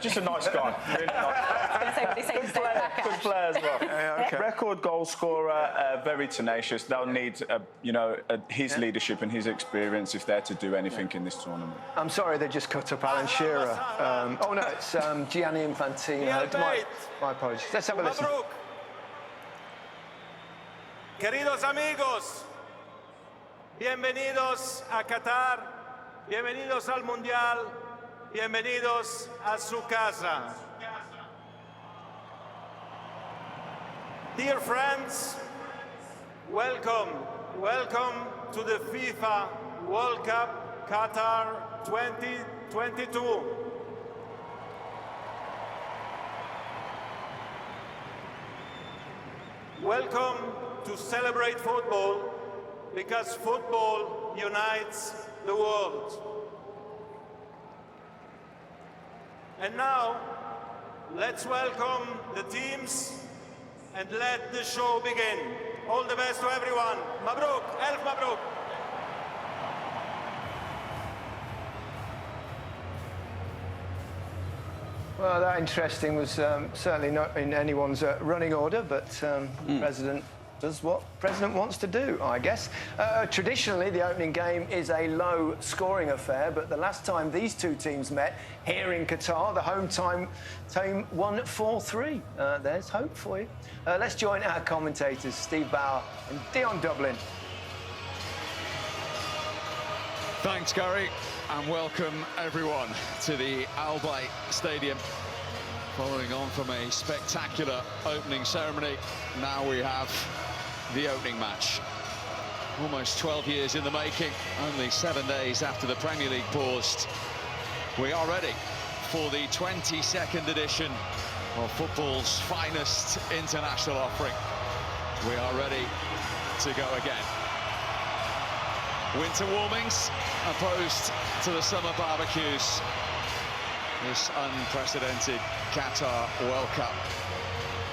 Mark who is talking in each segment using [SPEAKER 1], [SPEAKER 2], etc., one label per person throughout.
[SPEAKER 1] Just a nice guy, really nice. Good player as well.
[SPEAKER 2] Yeah, okay.
[SPEAKER 1] Record goal scorer, very tenacious. They'll need, his leadership and his experience if they're to do anything in this tournament.
[SPEAKER 2] I'm sorry, they just cut up Alan Shearer. Oh no, it's Gianni Infantino. My apologies. Let's have a listen.
[SPEAKER 3] Queridos amigos, bienvenidos a Qatar, bienvenidos al Mundial, bienvenidos a su casa. Dear friends, welcome to the FIFA World Cup Qatar 2022. Welcome to celebrate football, because football unites the world. And now, let's welcome the teams and let the show begin. All the best to everyone. Mabruk, Elf Mabruk.
[SPEAKER 2] Well, that interesting was certainly not in anyone's running order, but the President does what President wants to do, I guess. Traditionally, the opening game is a low-scoring affair, but the last time these two teams met here in Qatar, the home team won 4-3. There's hope for you. Let's join our commentators, Steve Bauer and Dion Dublin.
[SPEAKER 4] Thanks, Gary, and welcome everyone to the Al Bayt Stadium. Following on from a spectacular opening ceremony, now we have the opening match. Almost 12 years in the making, only 7 days after the Premier League paused. We are ready for the 22nd edition of football's finest international offering. We are ready to go again. Winter warmings opposed to the summer barbecues. This unprecedented Qatar World Cup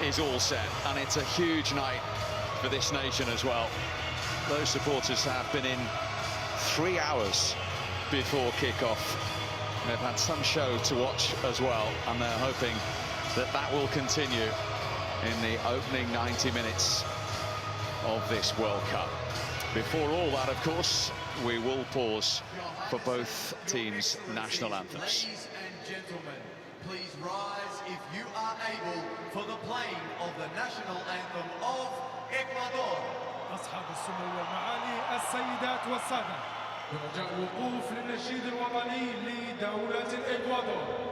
[SPEAKER 4] is all set, and it's a huge night for this nation as well. Those supporters have been in 3 hours before kick-off. They've had some show to watch as well, and they're hoping that that will continue in the opening 90 minutes of this World Cup. Before all that, of course, we will pause for both teams' national anthems.
[SPEAKER 5] Ladies and gentlemen, please rise if you are able for the playing of the national anthem of Ecuador.
[SPEAKER 6] أصحاب السمو والمعالي السيدات والسادة، برجاء الوقوف للنشيد الوطني لدولة الإكوادور.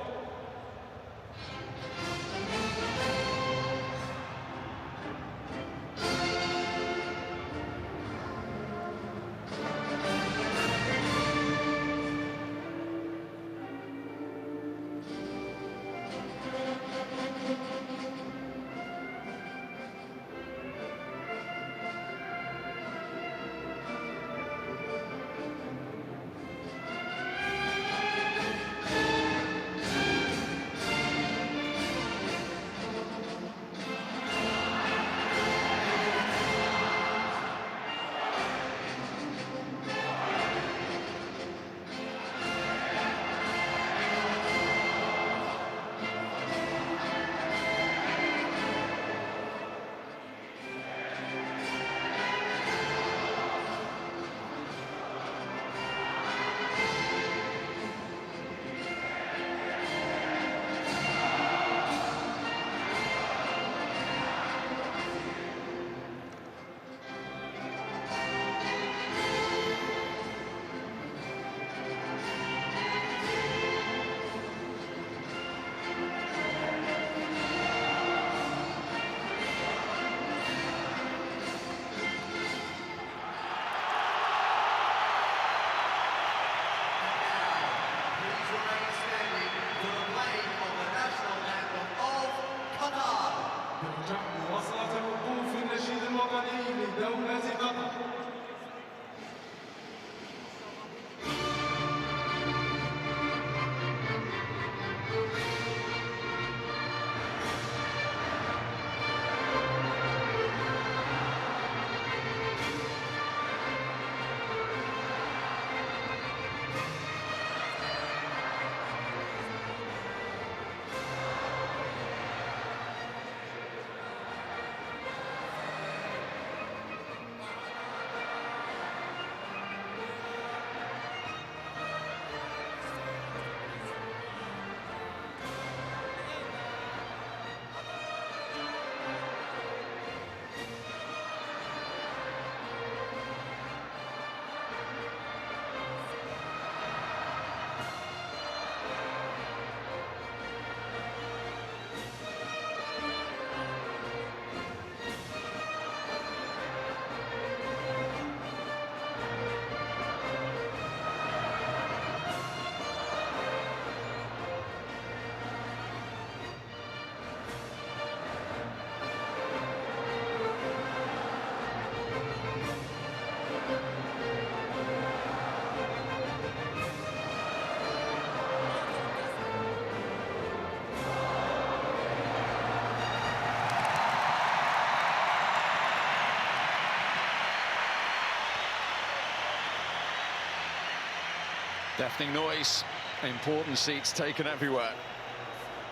[SPEAKER 4] Deafening noise, important seats taken everywhere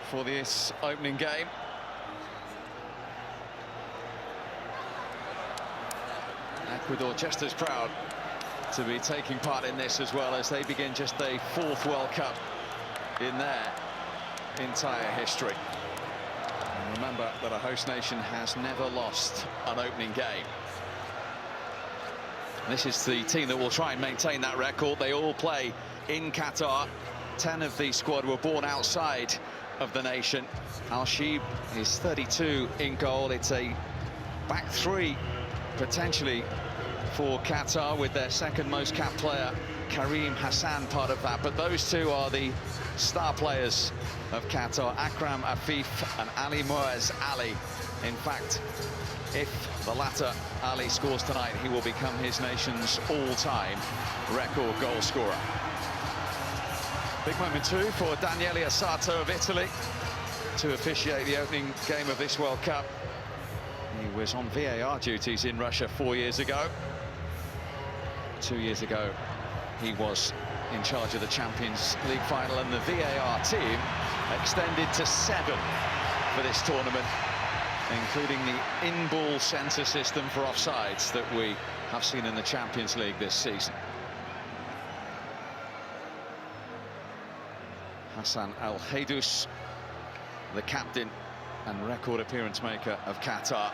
[SPEAKER 4] for this opening game. Ecuador just as proud to be taking part in this as well, as they begin just their 4th World Cup in their entire history. And remember that a host nation has never lost an opening game. This is the team that will try and maintain that record. They all play in Qatar. 10 of the squad were born outside of the nation. Al-Sheeb is 32 in goal. It's a back 3 potentially for Qatar, with their 2nd most capped player Karim Hassan part of that. But those 2 are the star players of Qatar, Akram Afif and Ali Moaz Ali. In fact, if the latter, Ali, scores tonight, he will become his nation's all-time record goal scorer. Big moment too for Daniele Assato of Italy to officiate the opening game of this World Cup. He was on VAR duties in Russia 4 years ago. 2 years ago, he was in charge of the Champions League final, and the VAR team extended to 7 for this tournament, including the in-ball sensor system for offsides that we have seen in the Champions League this season. Hassan Al Haydous, the captain and record appearance maker of Qatar,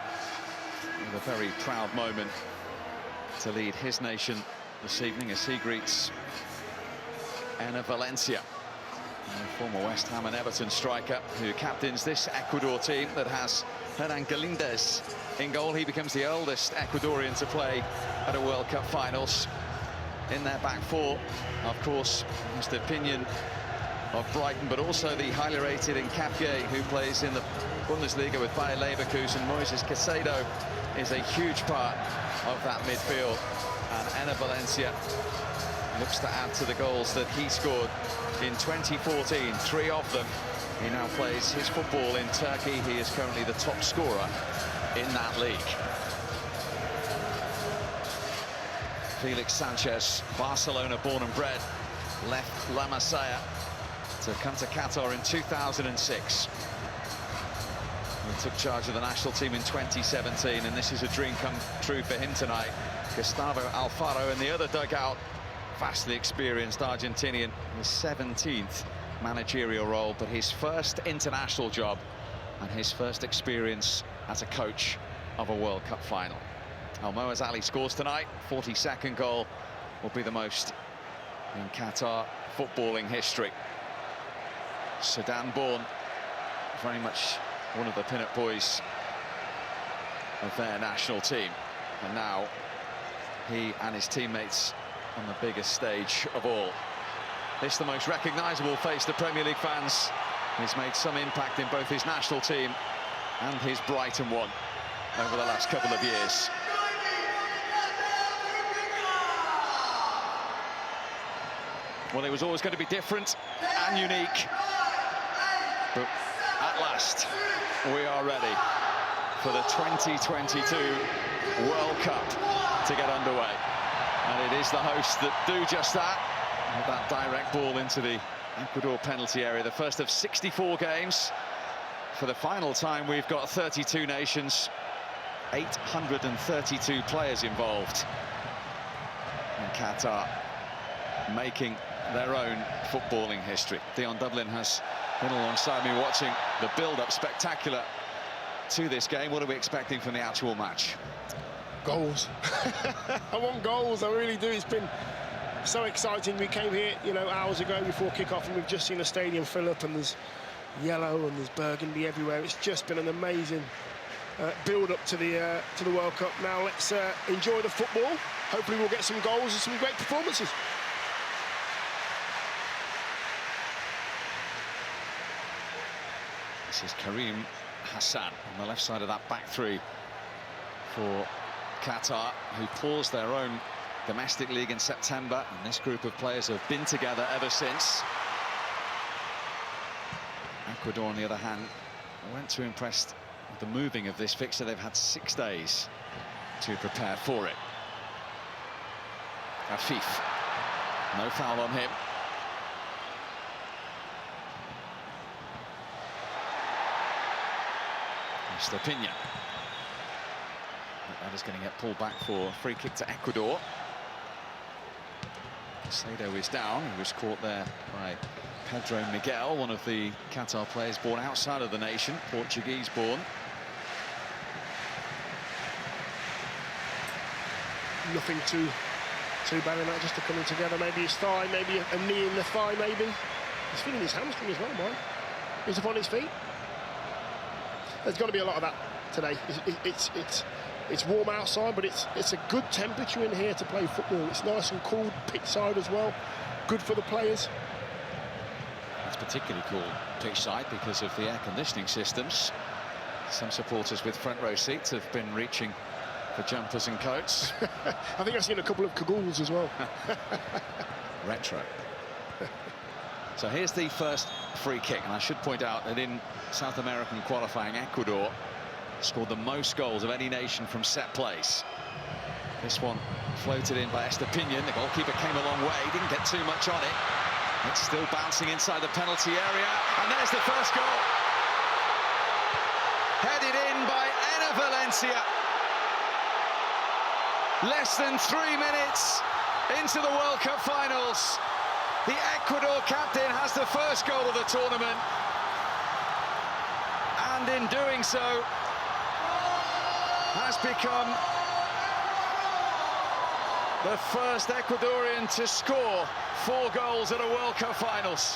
[SPEAKER 4] with a very proud moment to lead his nation this evening as he greets Enner Valencia, a former West Ham and Everton striker who captains this Ecuador team that has Hernan Galindez in goal. He becomes the oldest Ecuadorian to play at a World Cup finals. In their back 4, of course, Mr. Pinion of Brighton, but also the highly rated Nkapie, who plays in the Bundesliga with Bayer Leverkusen. Moises Caicedo is a huge part of that midfield, and Enner Valencia looks to add to the goals that he scored in 2014, 3 of them. He now plays his football in Turkey. He is currently the top scorer in that league. Felix Sanchez, Barcelona born and bred, left La Masia to come to Qatar in 2006. He took charge of the national team in 2017, and this is a dream come true for him tonight. Gustavo Alfaro in the other dugout, vastly experienced Argentinian, his 17th managerial role, but his first international job and his first experience as a coach of a World Cup final. Moaz Ali scores tonight. 42nd goal will be the most in Qatar footballing history. Sudan-born, very much one of the pin-up boys of their national team, and now he and his teammates on the biggest stage of all. This the most recognisable face to Premier League fans. He's made some impact in both his national team and his Brighton one over the last couple of years. Well, it was always going to be different and unique, but at last we are ready for the 2022 World Cup to get underway, and it is the hosts that do just that, with that direct ball into the Ecuador penalty area. The first of 64 games. For the final time, we've got 32 nations, 832 players involved in Qatar, making their own footballing history. Dion Dublin has been alongside me watching the build-up, spectacular, to this game. What are we expecting from the actual match?
[SPEAKER 7] Goals. I want goals, I really do. It's been so exciting. We came here, you know, hours ago before kick-off, and we've just seen the stadium fill up, and there's yellow and there's burgundy everywhere. It's just been an amazing build-up to the World Cup. Now let's enjoy the football. Hopefully we'll get some goals and some great performances.
[SPEAKER 4] This is Karim Hassan on the left side of that back 3 for Qatar, who paused their own domestic league in September, and this group of players have been together ever since. Ecuador, on the other hand, weren't too impressed with the moving of this fixture. They've had 6 days to prepare for it. Afif, no foul on him. Estepinian. That is going to get pulled back for a free kick to Ecuador. Sado is down. He was caught there by Pedro Miguel, one of the Qatar players born outside of the nation, Portuguese born.
[SPEAKER 7] Nothing too bad in that, just a coming together. Maybe his thigh, maybe a knee in the thigh, maybe. He's feeling his hamstring as well, man. He's up on his feet. There's got to be a lot of that today. It's warm outside, but it's a good temperature in here to play football. It's nice and cool, pitch side as well. Good for the players.
[SPEAKER 4] It's particularly cool pitch side because of the air conditioning systems. Some supporters with front row seats have been reaching for jumpers and coats.
[SPEAKER 7] I think I've seen a couple of cagoules as well.
[SPEAKER 4] Retro. So here's the first free kick, and I should point out that in South American qualifying, Ecuador scored the most goals of any nation from set plays. This one floated in by Estepinian. The goalkeeper came a long way, didn't get too much on it. It's still bouncing inside the penalty area, and there's the first goal. Headed in by Enner Valencia. Less than 3 minutes into the World Cup finals. The Ecuador captain has the first goal of the tournament. And in doing so, has become the first Ecuadorian to score 4 goals at a World Cup finals.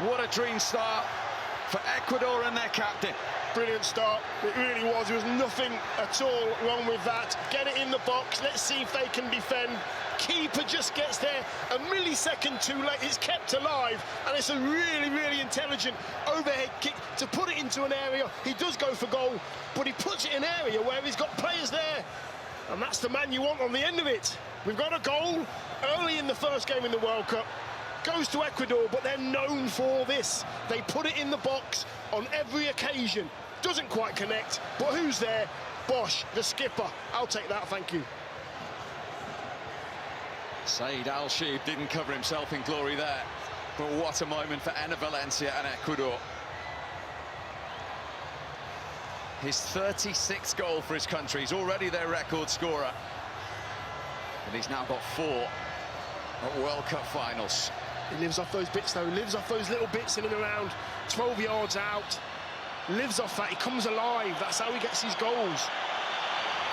[SPEAKER 4] What a dream start for Ecuador and their captain.
[SPEAKER 7] Brilliant start, it really was. There was nothing at all wrong with that. Get it in the box, let's see if they can defend. Keeper just gets there a millisecond too late. It's kept alive, and it's a really, really intelligent overhead kick to put it into an area. He does go for goal, but he puts it in an area where he's got players there, and that's the man you want on the end of it. We've got a goal early in the first game in the World Cup. Goes to Ecuador, but they're known for this. They put it in the box on every occasion. Doesn't quite connect, but who's there? Bosch, the skipper. I'll take that, thank you.
[SPEAKER 4] Said Al-Sheib didn't cover himself in glory there, but what a moment for Enner Valencia and Ecuador. His 36th goal for his country. He's already their record scorer, and he's now got 4 at World Cup finals.
[SPEAKER 7] He lives off those bits, though. He lives off those little bits in and around, 12 yards out. Lives off that. He comes alive. That's how he gets his goals.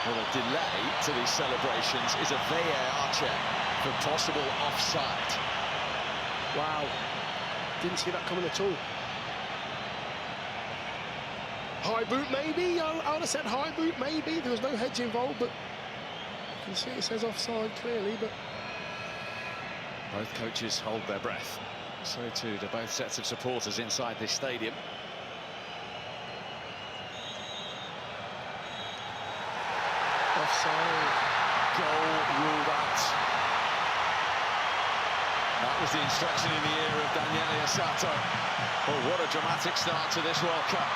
[SPEAKER 4] Well, a delay to these celebrations is a VAR check for possible offside.
[SPEAKER 7] Wow. Didn't see that coming at all. High boot, maybe. I would have said high boot, maybe. There was no hedge involved, but you can see it says offside clearly, but
[SPEAKER 4] both coaches hold their breath. So too do both sets of supporters inside this stadium.
[SPEAKER 7] offside.
[SPEAKER 4] Goal ruled out. That was the instruction in the ear of Daniele Assato. Oh, what a dramatic start to this World Cup.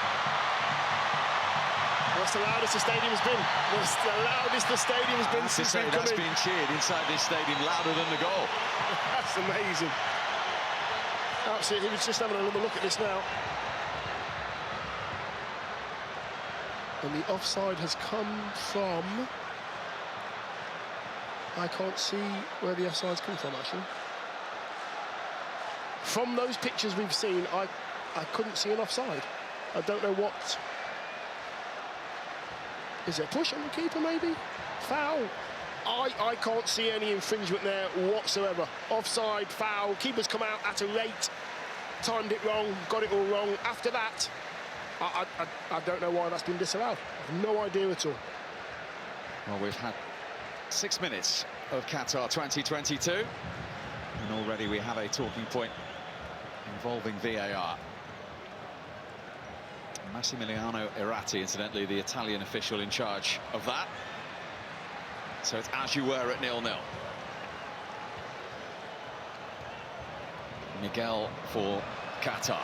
[SPEAKER 7] That's the loudest the stadium's been. That's the loudest the stadium's been since we've come in.
[SPEAKER 4] That's been cheered inside this stadium louder than the goal.
[SPEAKER 7] That's amazing. Absolutely, he was just having another look at this now. And the offside has come from... I can't see where the offside's come from, actually. From those pictures we've seen, I couldn't see an offside. I don't know what... Is it a push on the keeper, maybe? Foul? I can't see any infringement there whatsoever. Offside, foul, keeper's come out at a rate, timed it wrong, got it all wrong. After that, I don't know why that's been disallowed. I have no idea at all.
[SPEAKER 4] Well, we've had 6 minutes of Qatar 2022, and already we have a talking point involving VAR. Massimiliano Irati, incidentally, the Italian official in charge of that. So it's as you were at 0-0. Miguel for Qatar.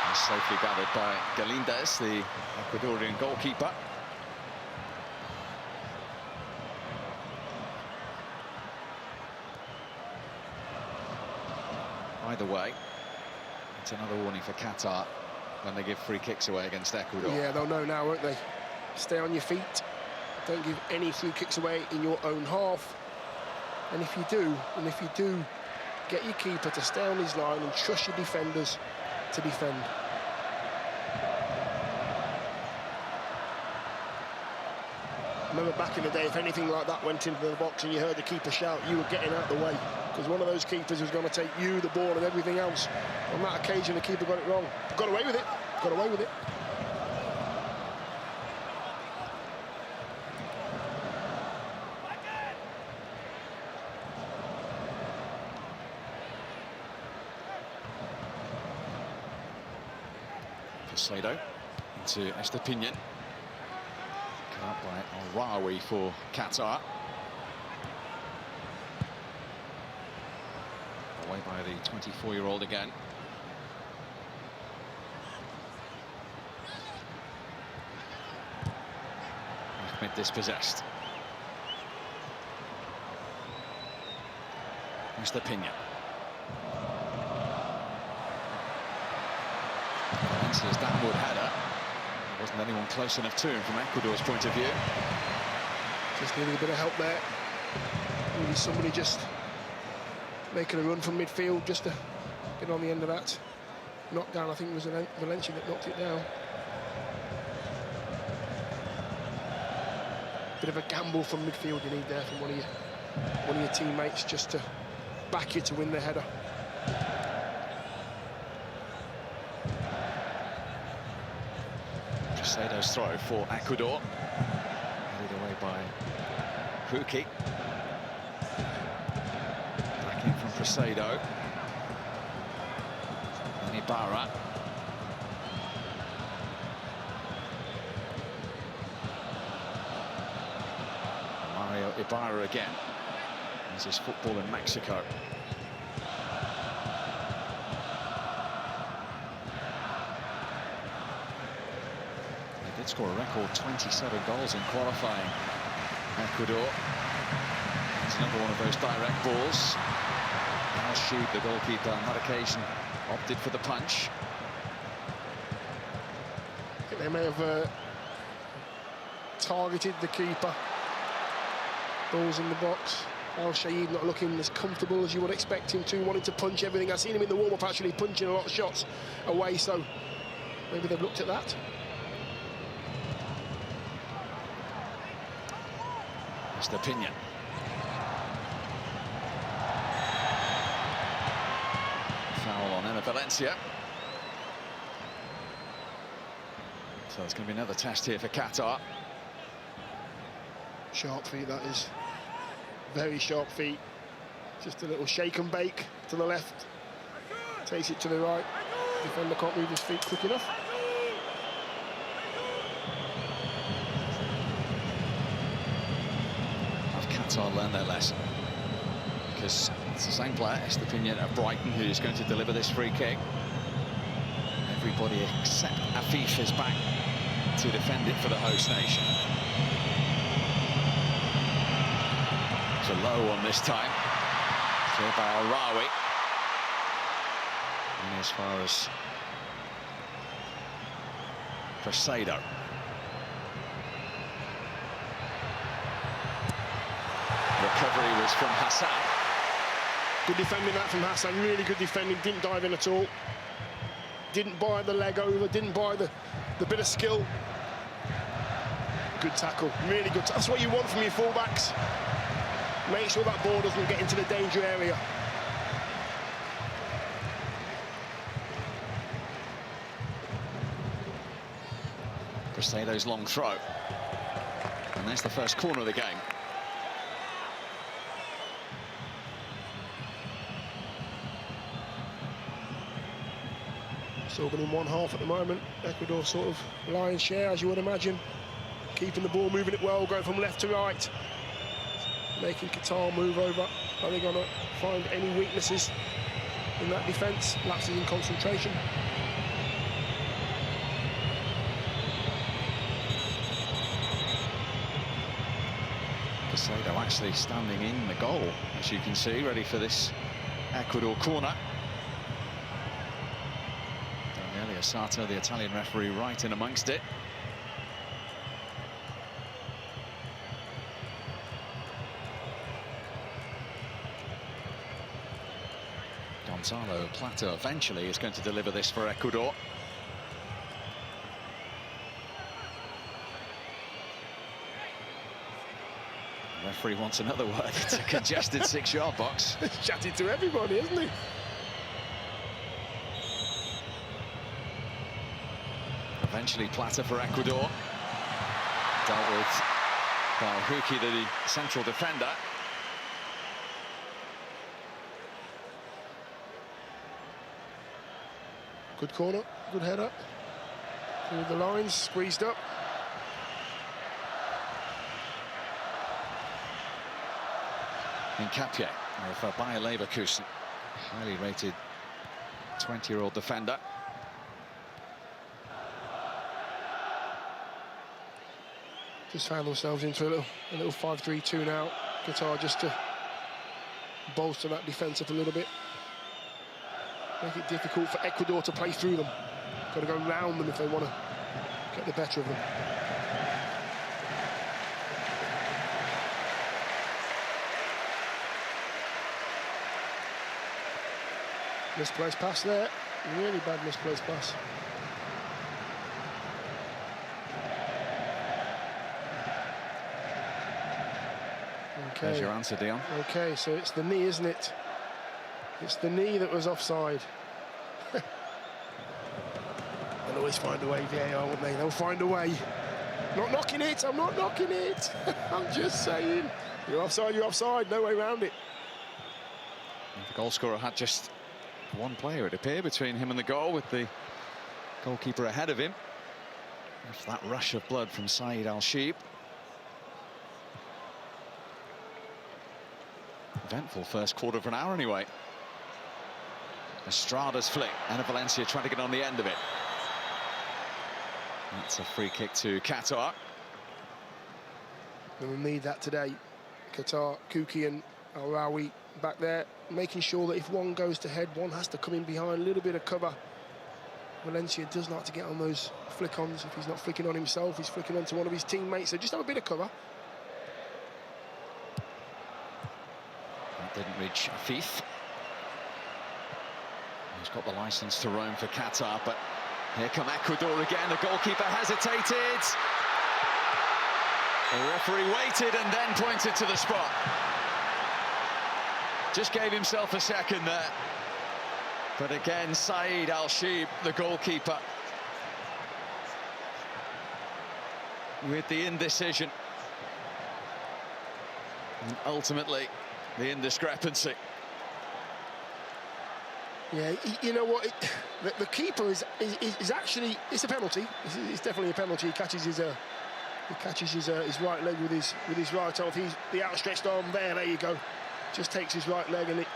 [SPEAKER 4] And safely gathered by Galindez, the Ecuadorian goalkeeper. Either way, It's another warning for Qatar when they give free kicks away against Ecuador.
[SPEAKER 7] Yeah, they'll know now, won't they? Stay on your feet. Don't give any free kicks away in your own half. And if you do, get your keeper to stay on his line and trust your defenders to defend. Remember back in the day, if anything like that went into the box and you heard the keeper shout, you were getting out of the way, because one of those keepers was going to take you, the ball, and everything else. On that occasion, the keeper got it wrong. Got away with it. Got away with it.
[SPEAKER 4] Casado into Estepinian. Cut out by Al-Rawi for Qatar. Away by the 24-year-old again. Ahmed dispossessed. Estepinian. Valencia's downward header. There wasn't anyone close enough to him from Ecuador's point of view.
[SPEAKER 7] Just needed a bit of help there. Maybe somebody just making a run from midfield just to get on the end of that knockdown. I think it was Valencia that knocked it down. Bit of a gamble from midfield you need there from one of your teammates just to back you to win the header.
[SPEAKER 4] Casado's throw for Ecuador. Headed away by Huki. Back in from Casado. And Ibarra. Mario Ibarra again. This is football in Mexico. Score a record 27 goals in qualifying. Ecuador. It's another one of those direct balls. Al-Sheed, the goalkeeper, on that occasion opted for the punch.
[SPEAKER 7] I think they may have targeted the keeper. Balls in the box. Al-Sheed not looking as comfortable as you would expect him to, wanting to punch everything. I've seen him in the warm-up actually punching a lot of shots away, so maybe they've looked at that.
[SPEAKER 4] Estepinian. Foul on Enner Valencia. So it's going to be another test here for Qatar.
[SPEAKER 7] Sharp feet, that is. Very sharp feet. Just a little shake and bake to the left. Takes it to the right. Defender can't move his feet quick enough.
[SPEAKER 4] Qatar learn their lesson, because it's the same player, Estepinian of Brighton, who's going to deliver this free kick. Everybody except Afif is back to defend it for the host nation. It's a low one this time. Cleared by Al-Rawi. And as far as Casado. Recovery was from Hassan.
[SPEAKER 7] Good defending that from Hassan, really good defending, didn't dive in at all. Didn't buy the leg over, didn't buy the bit of skill. Good tackle, really good. That's what you want from your fullbacks. Make sure that ball doesn't get into the danger area.
[SPEAKER 4] Casado's long throw. And that's the first corner of the game.
[SPEAKER 7] It's all in one half at the moment. Ecuador sort of lion's share, as you would imagine. Keeping the ball, moving it well, going from left to right. Making Qatar move over. Are they going to find any weaknesses in that defence? Lapses in concentration.
[SPEAKER 4] Casado actually standing in the goal, as you can see, ready for this Ecuador corner. the Asata, the Italian referee, right in amongst it. Gonzalo Plata eventually is going to deliver this for Ecuador. The referee wants another word. It's a congested 6-yard box.
[SPEAKER 7] He's chatting to everybody, isn't he?
[SPEAKER 4] Eventually Plata for Ecuador. Dealt with by Huki, the central defender.
[SPEAKER 7] Good corner, good header. Through the lines, squeezed up.
[SPEAKER 4] Nkapje of Bayer Leverkusen, highly rated 20-year-old defender.
[SPEAKER 7] Just found themselves into a little 5-3-2 now. Qatar just to bolster that defence up a little bit. Make it difficult for Ecuador to play through them. Got to go round them if they want to get the better of them. Misplaced pass there. Really bad misplaced pass. Okay.
[SPEAKER 4] There's your answer, Dion.
[SPEAKER 7] Okay, so it's the knee, isn't it? It's the knee that was offside. They'll always find a way, VAR, won't they? They'll find a way. Not knocking it, I'm not knocking it. I'm just saying. You're offside, no way around it.
[SPEAKER 4] The goal scorer had just one player, it appeared, between him and the goal, with the goalkeeper ahead of him. After that rush of blood from Saeed Al-Sheeb. Eventful first quarter of an hour anyway. Estrada's flick, and Valencia trying to get on the end of it. That's a free kick to Qatar.
[SPEAKER 7] We'll need that today. Qatar, Kuki and Al-Rawi back there, making sure that if one goes to head, one has to come in behind, a little bit of cover. Valencia does like to get on those flick-ons. If he's not flicking on himself, he's flicking onto one of his teammates, so just have a bit of cover.
[SPEAKER 4] That didn't reach Afif. He's got the licence to roam for Qatar, but here come Ecuador again. The goalkeeper hesitated. The referee waited and then pointed to the spot. Just gave himself a second there. But again, Saeed Al-Sheeb, the goalkeeper, with the indecision. And ultimately, the indiscrepancy.
[SPEAKER 7] Yeah, you know what? The keeper is actually, it's a penalty. It's definitely a penalty. He catches his right leg with his right arm. He's the outstretched arm there you go. Just takes his right leg and it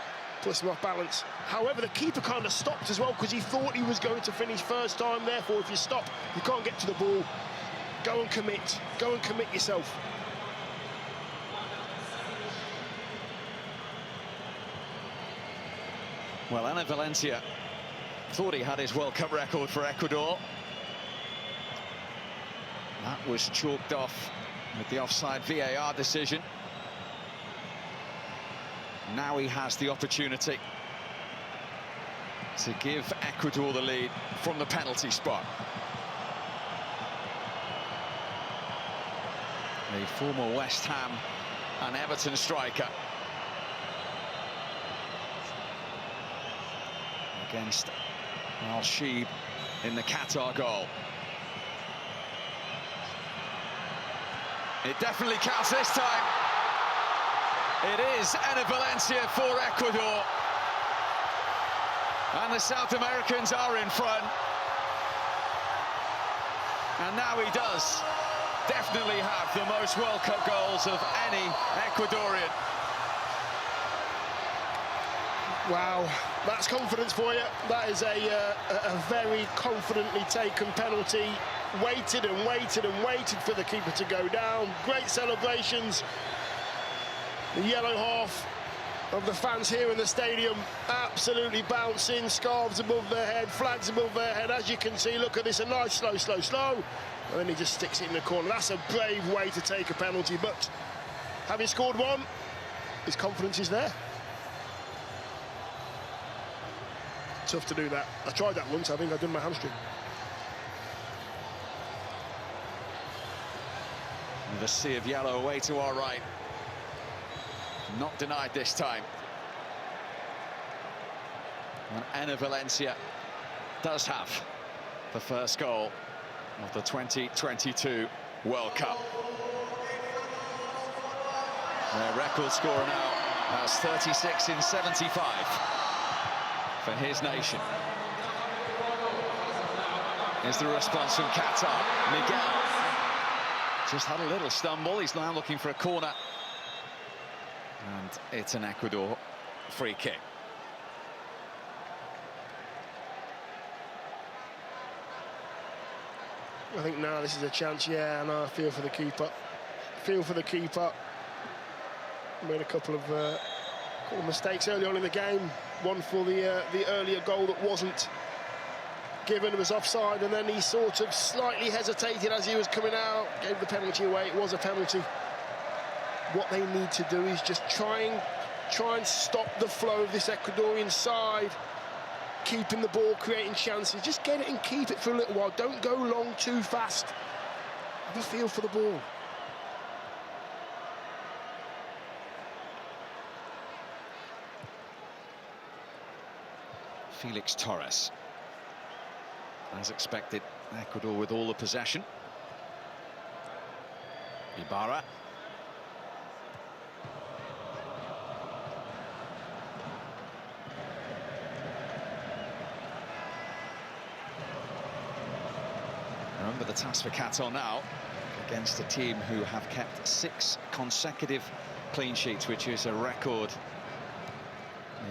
[SPEAKER 7] puts him off balance. However, the keeper kind of stopped as well because he thought he was going to finish first time. Therefore, if you stop, you can't get to the ball. Go and commit. Go and commit yourself.
[SPEAKER 4] Well, Ana Valencia thought he had his World Cup record for Ecuador. That was chalked off with the offside VAR decision. Now he has the opportunity to give Ecuador the lead from the penalty spot. The former West Ham and Everton striker against Al-Sheeb in the Qatar goal. It definitely counts this time. It is Ana Valencia for Ecuador. And the South Americans are in front. And now he does definitely have the most World Cup goals of any Ecuadorian.
[SPEAKER 7] Wow, that's confidence for you. That is a very confidently taken penalty. Waited and waited and waited for the keeper to go down. Great celebrations. The yellow half of the fans here in the stadium, absolutely bouncing, scarves above their head, flags above their head. As you can see, look at this, a nice slow, and then he just sticks it in the corner. That's a brave way to take a penalty, but having scored one, his confidence is there. Tough to do that. I tried that once, I think I done my hamstring.
[SPEAKER 4] The sea of yellow away to our right. Not denied this time. And Enner Valencia does have the first goal of the 2022 World Cup. Their record scorer now has 36 in 75 for his nation. Here's the response from Qatar. Miguel just had a little stumble. He's now looking for a corner. And it's an Ecuador free kick.
[SPEAKER 7] I think now this is a chance, yeah, and I feel for the keeper. Made a couple of mistakes early on in the game. One for the earlier goal that wasn't given, was offside, and then he sort of slightly hesitated as he was coming out, gave the penalty away. It was a penalty. What they need to do is just try and stop the flow of this Ecuadorian side, keeping the ball, creating chances. Just get it and keep it for a little while. Don't go long too fast. Have a feel for the ball.
[SPEAKER 4] Felix Torres. As expected, Ecuador with all the possession. Ibarra. Remember the task for Qatar now against a team who have kept 6 consecutive clean sheets, which is a record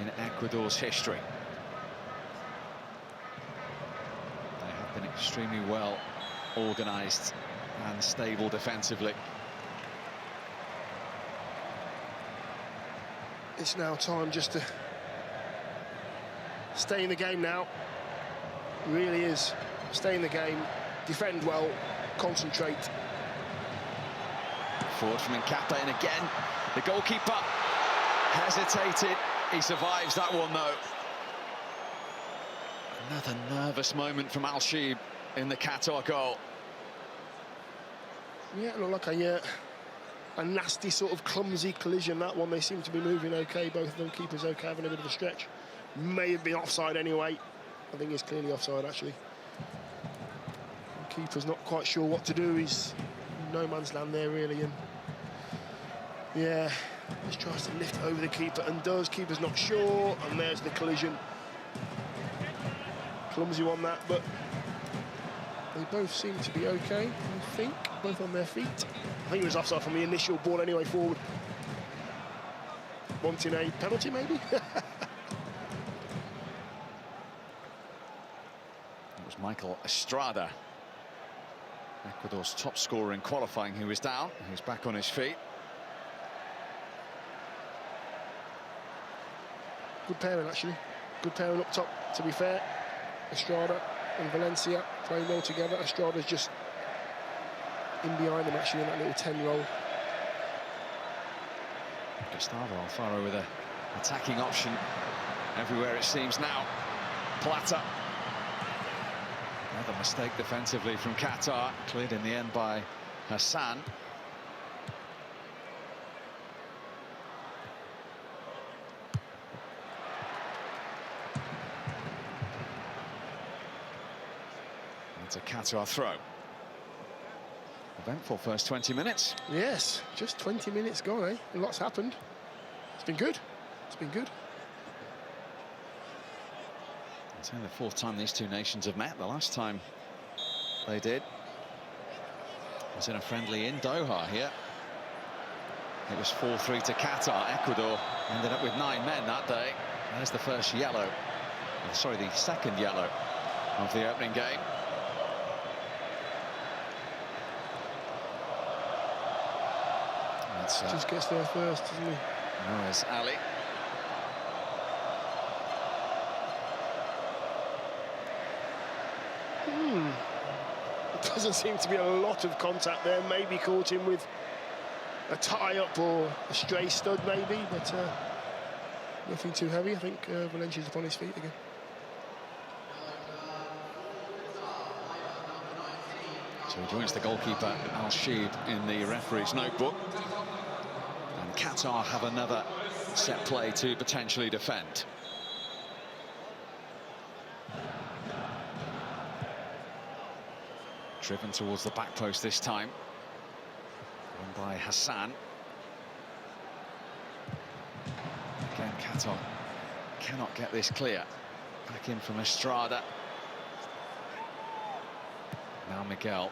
[SPEAKER 4] in Ecuador's history. They have been extremely well organised and stable defensively.
[SPEAKER 7] It's now time just to stay in the game now. It really is. Stay in the game, defend well, concentrate.
[SPEAKER 4] Forward from Nkapa, and again, the goalkeeper hesitated. He survives that one, though. Another nervous moment from Al-Sheeb in the Qatar goal.
[SPEAKER 7] Yeah, it looked like a nasty sort of clumsy collision, that one. They seem to be moving okay, both of them. Keeper's okay, having a bit of a stretch. May have been offside anyway. I think he's clearly offside, actually. The keeper's not quite sure what to do. He's no man's land there, really. And yeah, just tries to lift over the keeper and does. Keeper's not sure, and there's the collision. Clumsy one, that, but they both seem to be okay, I think, both on their feet. I think it was offside from the initial ball anyway, forward. Wanting a penalty, maybe?
[SPEAKER 4] It was Michael Estrada, Ecuador's top scorer in qualifying, who was down. He's back on his feet.
[SPEAKER 7] Good pairing, actually. Good pairing up top, to be fair. Estrada and Valencia playing well together. Estrada's just in behind them, actually, in that little 10 roll.
[SPEAKER 4] Gustavo Alfaro with an attacking option everywhere, it seems now. Plata. Another mistake defensively from Qatar, cleared in the end by Hassan. It's a Qatar throw. Eventful first 20 minutes.
[SPEAKER 7] Yes, just 20 minutes gone, eh? A lot's happened. It's been good. It's been good.
[SPEAKER 4] It's only the 4th time these two nations have met. The last time they did was in a friendly in Doha here. It was 4-3 to Qatar. Ecuador ended up with 9 men that day. There's the first yellow. Sorry, the second yellow of the opening game.
[SPEAKER 7] Just gets there first, doesn't he?
[SPEAKER 4] There's Ali.
[SPEAKER 7] There doesn't seem to be a lot of contact there. Maybe caught him with a tie-up or a stray stud, maybe, but nothing too heavy. I think Valencia's upon his feet again.
[SPEAKER 4] So he joins the goalkeeper, Al-Sheeb, in the referee's notebook. And Qatar have another set play to potentially defend. Driven towards the back post this time. Won by Hassan. Again, Qatar cannot get this clear. Back in from Estrada. Now Miguel.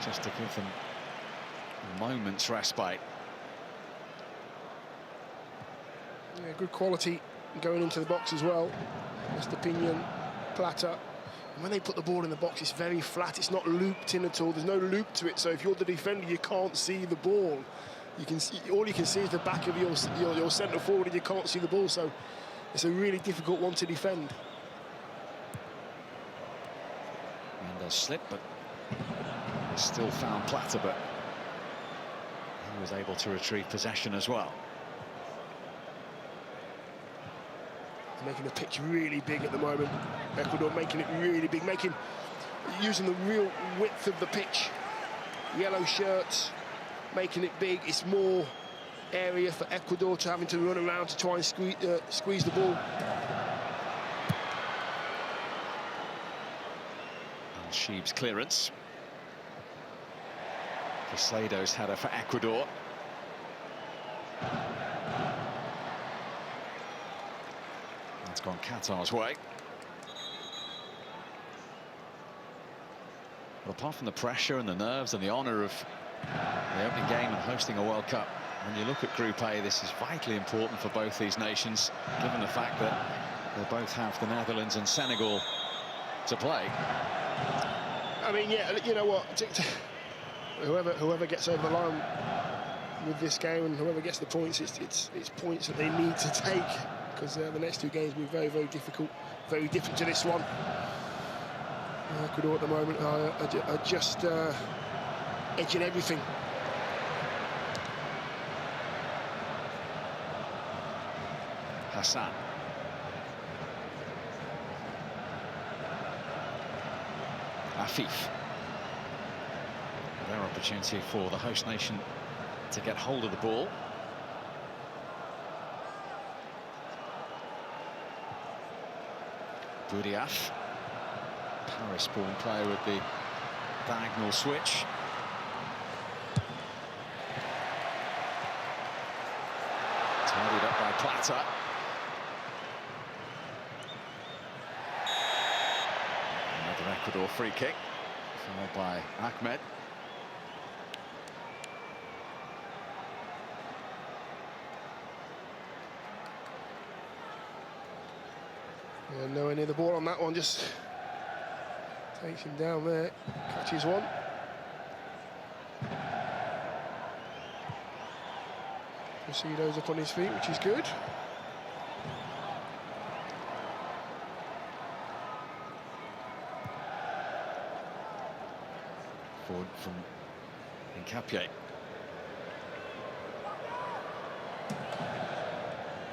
[SPEAKER 4] Just to give them a moment's respite.
[SPEAKER 7] Yeah, good quality going into the box as well. Mr. Pinion, Plata. And when they put the ball in the box, it's very flat. It's not looped in at all. There's no loop to it. So if you're the defender, you can't see the ball. You can see, all you can see is the back of your centre forward, and you can't see the ball. So it's a really difficult one to defend.
[SPEAKER 4] And a slip, but still found Plata, but he was able to retrieve possession as well.
[SPEAKER 7] Making the pitch really big at the moment. Ecuador making it really big, using the real width of the pitch. Yellow shirts, making it big. It's more area for Ecuador to having to run around to try and squeeze the ball.
[SPEAKER 4] Al-Sheeb's clearance. Casado's header for Ecuador. That's gone Qatar's way. But apart from the pressure and the nerves and the honour of the opening game and hosting a World Cup, when you look at Group A, this is vitally important for both these nations, given the fact that they both have the Netherlands and Senegal to play.
[SPEAKER 7] I mean, yeah, you know what? Whoever gets over the line with this game and whoever gets the points, it's points that they need to take, because the next two games will be very, very difficult, very different to this one. Ecuador at the moment are just edging everything.
[SPEAKER 4] Hassan. Afif. Their opportunity for the host nation to get hold of the ball. Boudiaf, Paris-born player with the diagonal switch. Tidied up by Plata. Another Ecuador free kick, followed by Ahmed.
[SPEAKER 7] Yeah, nowhere near the ball on that one, just takes him down there, catches one. Casado's up on his feet, which is good.
[SPEAKER 4] Forward from Hincapié.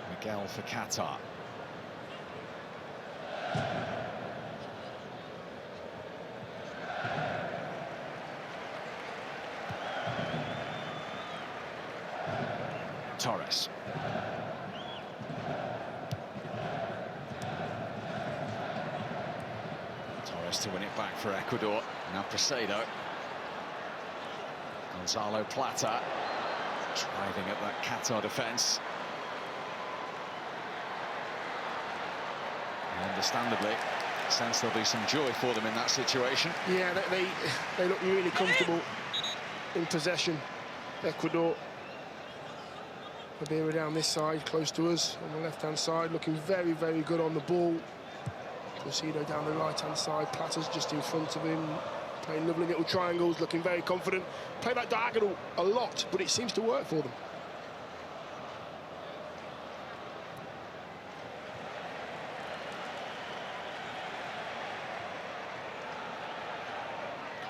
[SPEAKER 4] Miguel for Qatar. Torres. Torres to win it back for Ecuador. Now Casado. Gonzalo Plata driving at that Qatar defence. Understandably, sense there'll be some joy for them in that situation.
[SPEAKER 7] Yeah, they look really comfortable in possession. Ecuador. Madeira down this side, close to us, on the left-hand side, looking very, very good on the ball. Casado down the right-hand side, Plata's just in front of him, playing lovely little triangles, looking very confident. Play that diagonal a lot, but it seems to work for them.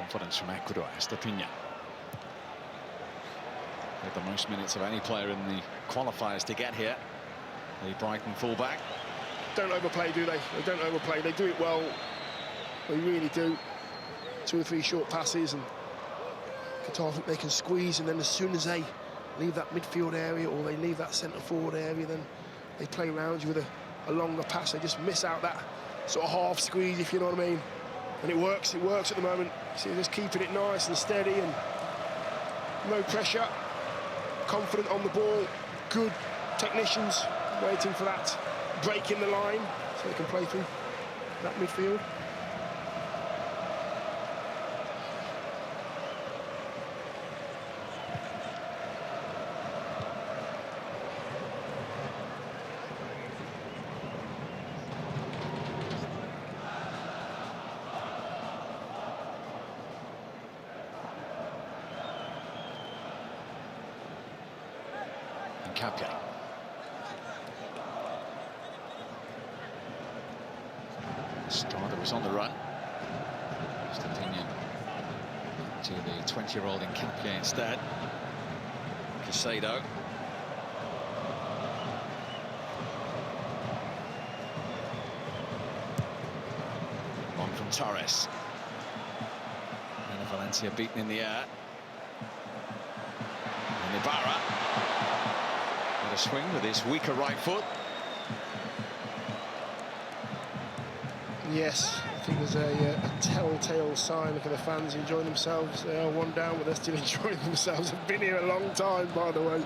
[SPEAKER 4] Confidence from Ecuador, Estepina. With the most minutes of any player in the qualifiers to get here. The Brighton fullback.
[SPEAKER 7] Don't overplay, do they? They don't overplay. They do it well. They really do. 2 or 3 short passes, and Qatar think they can squeeze, and then as soon as they leave that midfield area or they leave that centre-forward area, then they play around you with a longer pass. They just miss out that sort of half squeeze, if you know what I mean. And it works at the moment. So just keeping it nice and steady and no pressure. Confident on the ball. Good technicians waiting for that break in the line so they can play through that midfield.
[SPEAKER 4] Capia. Strada was on the run. Just opinion to the 20-year-old in Capia instead. Casado. One from Torres. And Valencia beaten in the air. And Ibarra. A swing with his weaker right foot.
[SPEAKER 7] Yes, I think there's a telltale sign. Look at the fans enjoying themselves. They are 1 down, but they're still enjoying themselves. They've been here a long time, by the way.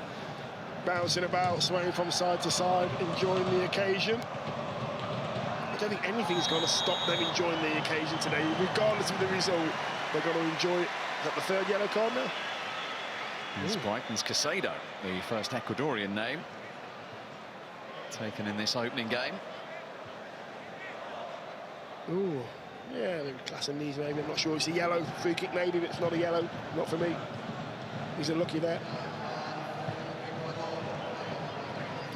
[SPEAKER 7] Bouncing about, swaying from side to side, enjoying the occasion. I don't think anything's going to stop them enjoying the occasion today. Regardless of the result, they're going to enjoy it. Is that the 3rd yellow card now?
[SPEAKER 4] It's Brighton's Casado, the first Ecuadorian name taken in this opening game.
[SPEAKER 7] Ooh, yeah, they're classing these maybe. I'm not sure it's a yellow. Free kick maybe, but it's not a yellow. Not for me. He's unlucky there.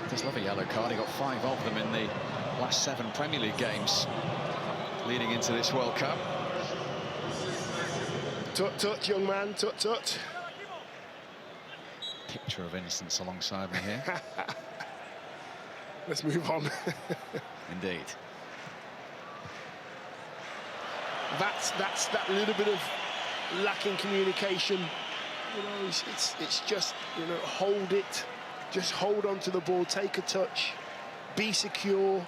[SPEAKER 4] Does love a yellow card. He got 5 of them in the last 7 Premier League games leading into this World Cup.
[SPEAKER 7] Tut-tut, young man, tut-tut.
[SPEAKER 4] Picture of innocence alongside me here.
[SPEAKER 7] Let's move on.
[SPEAKER 4] Indeed.
[SPEAKER 7] That's that little bit of lacking communication. You know, it's just, you know, hold it. Just hold on to the ball, take a touch, be secure,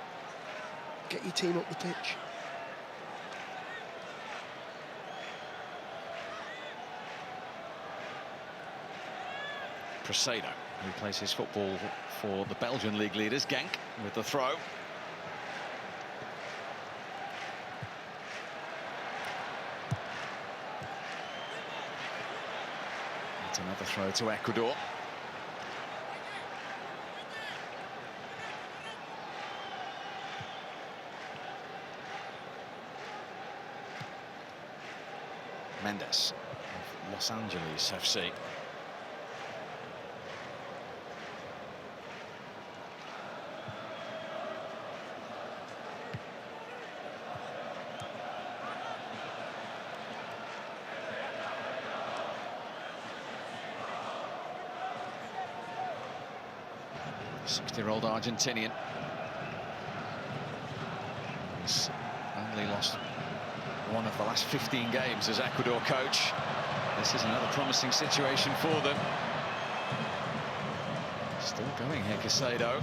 [SPEAKER 7] get your team up the pitch.
[SPEAKER 4] Presado, who plays his football for the Belgian league leaders, Genk, with the throw. It's another throw to Ecuador. Mendes of Los Angeles FC. Year-old Argentinian. He's only lost 1 of the last 15 games as Ecuador coach. This is another promising situation for them. Still going here, Casado.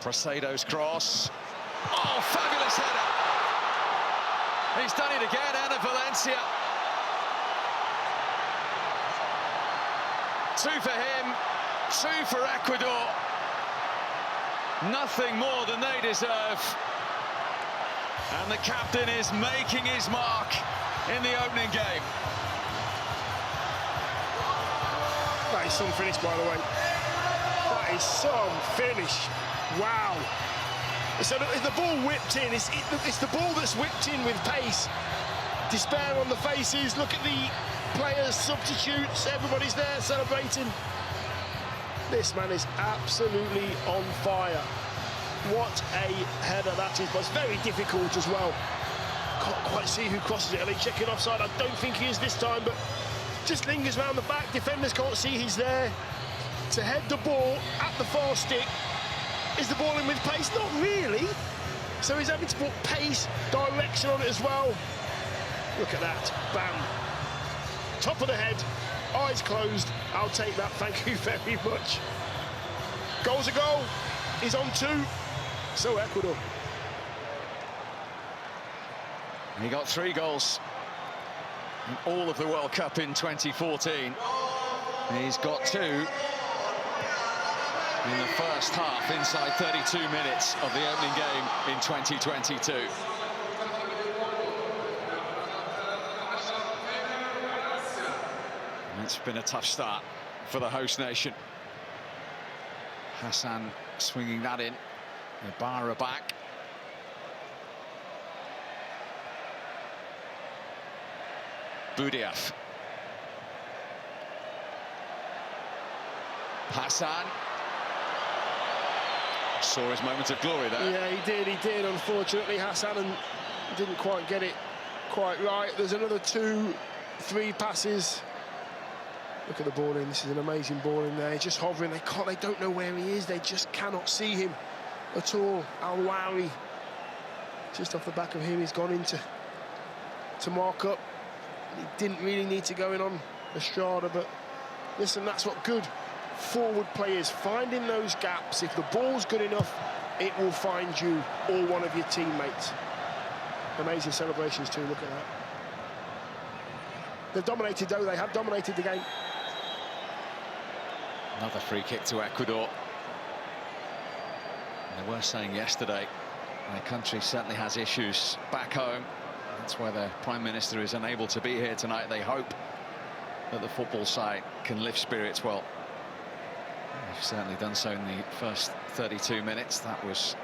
[SPEAKER 4] Presado's cross. Oh, fabulous header! He's done it again, Ana Valencia. 2 for him. 2 for Ecuador. Nothing more than they deserve. And the captain is making his mark in the opening game.
[SPEAKER 7] That is some finish, by the way. That is some finish. Wow. So the ball whipped in. It's the ball that's whipped in with pace. Despair on the faces. Look at the players, substitutes. Everybody's there celebrating. This man is absolutely on fire. What a header that is, but it's very difficult as well. Can't quite see who crosses it. Are they checking offside? I don't think he is this time, but just lingers around the back. Defenders can't see he's there to head the ball at the far stick. Is the ball in with pace? Not really. So he's having to put pace, direction on it as well. Look at that. Bam. Top of the head, eyes closed. I'll take that, thank you very much. Goal's a goal. He's on 2. So Ecuador.
[SPEAKER 4] He got 3 goals in all of the World Cup in 2014. He's got 2 in the first half, inside 32 minutes of the opening game in 2022. It's been a tough start for the host nation. Hassan swinging that in. Ibarra back. Budiaf. Hassan. Saw his moment of glory there.
[SPEAKER 7] Yeah, he did. Unfortunately, Hassan didn't quite get it quite right. There's another 2, 3 passes. Look at the ball in. This is an amazing ball in there. He's just hovering. They don't know where he is. They just cannot see him at all. Al-Wawi, just off the back of him, he's gone into to mark up. He didn't really need to go in on Estrada, but listen, that's what good forward players, finding those gaps. If the ball's good enough, it will find you or one of your teammates. Amazing celebrations too. Look at that. They've dominated, though. They have dominated the game.
[SPEAKER 4] Another free kick to Ecuador. They were saying yesterday their country certainly has issues back home. That's why their Prime Minister is unable to be here tonight. They hope that the football side can lift spirits. Well, they've certainly done so in the first 32 minutes. That was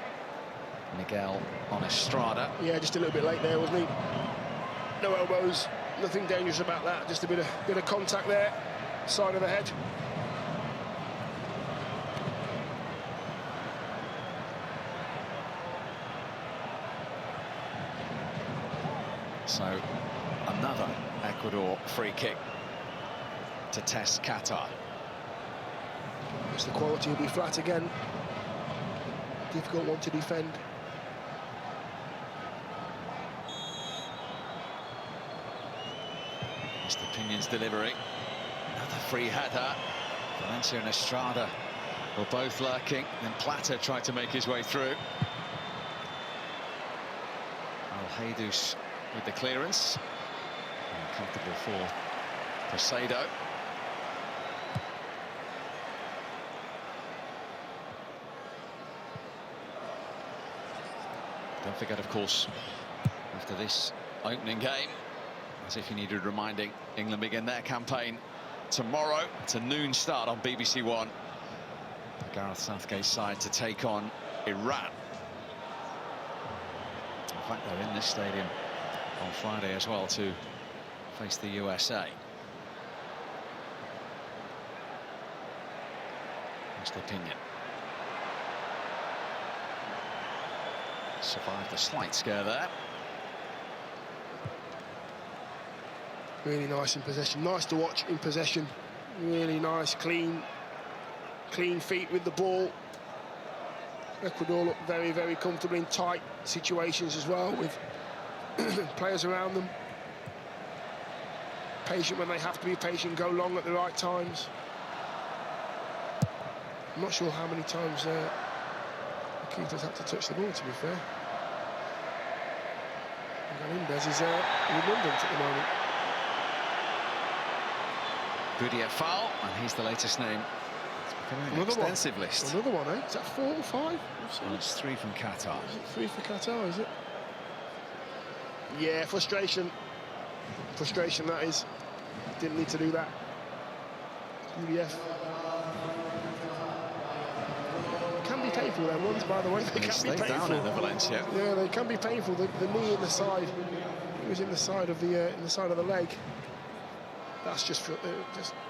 [SPEAKER 4] Miguel on Estrada.
[SPEAKER 7] Yeah, just a little bit late there, wasn't he? No elbows, nothing dangerous about that. Just a bit of contact there, side of the head.
[SPEAKER 4] So another Ecuador free kick to test Qatar.
[SPEAKER 7] Just the quality will be flat again. Difficult one to defend.
[SPEAKER 4] Mr. Pinion's delivery. Another free header. Valencia and Estrada were both lurking. Then Plata tried to make his way through. Al-Haydous with the clearance. Uncomfortable for Posado. Don't forget, of course, after this opening game, as if you needed reminding, England begin their campaign tomorrow. It's a noon start on BBC One. Gareth Southgate's side to take on Iran. In fact, they're in this stadium on Friday as well to face the USA. Mr. Pinion survived a slight scare there.
[SPEAKER 7] Really nice in possession, nice to watch in possession. Really nice, clean feet with the ball. Ecuador look very, very comfortable in tight situations as well, with players around them. Patient when they have to be patient, go long at the right times. I'm not sure how many times the keeper's had to touch the ball, to be fair. Galindez is redundant at the moment.
[SPEAKER 4] Budiaf foul, and he's the latest name. It's becoming an extensive list.
[SPEAKER 7] Another one, eh? Is that 4 or 5?
[SPEAKER 4] Well, it's 3 from Qatar.
[SPEAKER 7] Is it 3 for Qatar, is it? Yeah, frustration. Frustration, that is. Didn't need to do that. Budiaf. Can be painful, them ones, by the way. They can be painful.
[SPEAKER 4] Down in the Valencia.
[SPEAKER 7] Yeah, they can be painful. The knee in the side. It was in the side of the leg. That's just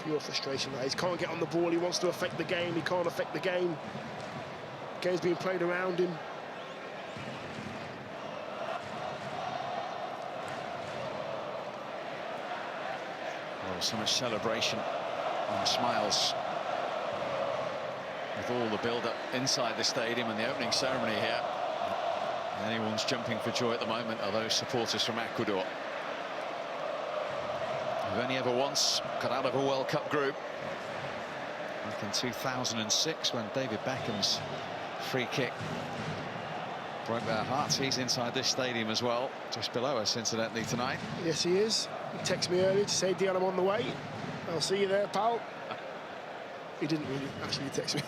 [SPEAKER 7] pure frustration. That is. Can't get on the ball. He wants to affect the game. He can't affect the game. The game's being played around him.
[SPEAKER 4] Well, so much celebration and smiles with all the build-up inside the stadium and the opening ceremony here. Anyone's jumping for joy at the moment are those supporters from Ecuador, who've only ever once got out of a World Cup group. Back in 2006, when David Beckham's free kick broke their hearts. He's inside this stadium as well, just below us, incidentally, tonight.
[SPEAKER 7] Yes, he is. He texted me earlier to say, Dion, I'm on the way. I'll see you there, pal. He didn't really actually text me.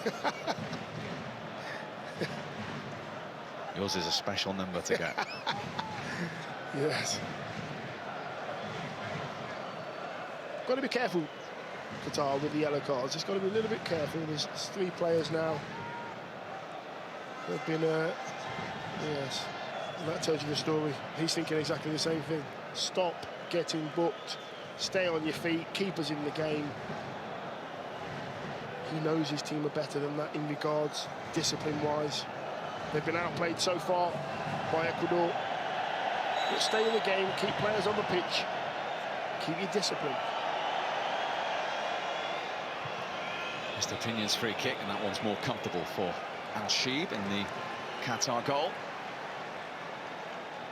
[SPEAKER 4] Yours is a special number to get.
[SPEAKER 7] Yes. Got to be careful, Qatar, with the yellow cards. Just got to be a little bit careful. There's 3 players now. They've been, yes, and that tells you the story. He's thinking exactly the same thing. Stop getting booked. Stay on your feet. Keep us in the game. He knows his team are better than that in regards, discipline-wise. They've been outplayed so far by Ecuador. But stay in the game, keep players on the pitch, keep your discipline.
[SPEAKER 4] Mr. Pinion's free kick, and that one's more comfortable for Al-Sheeb in the Qatar goal.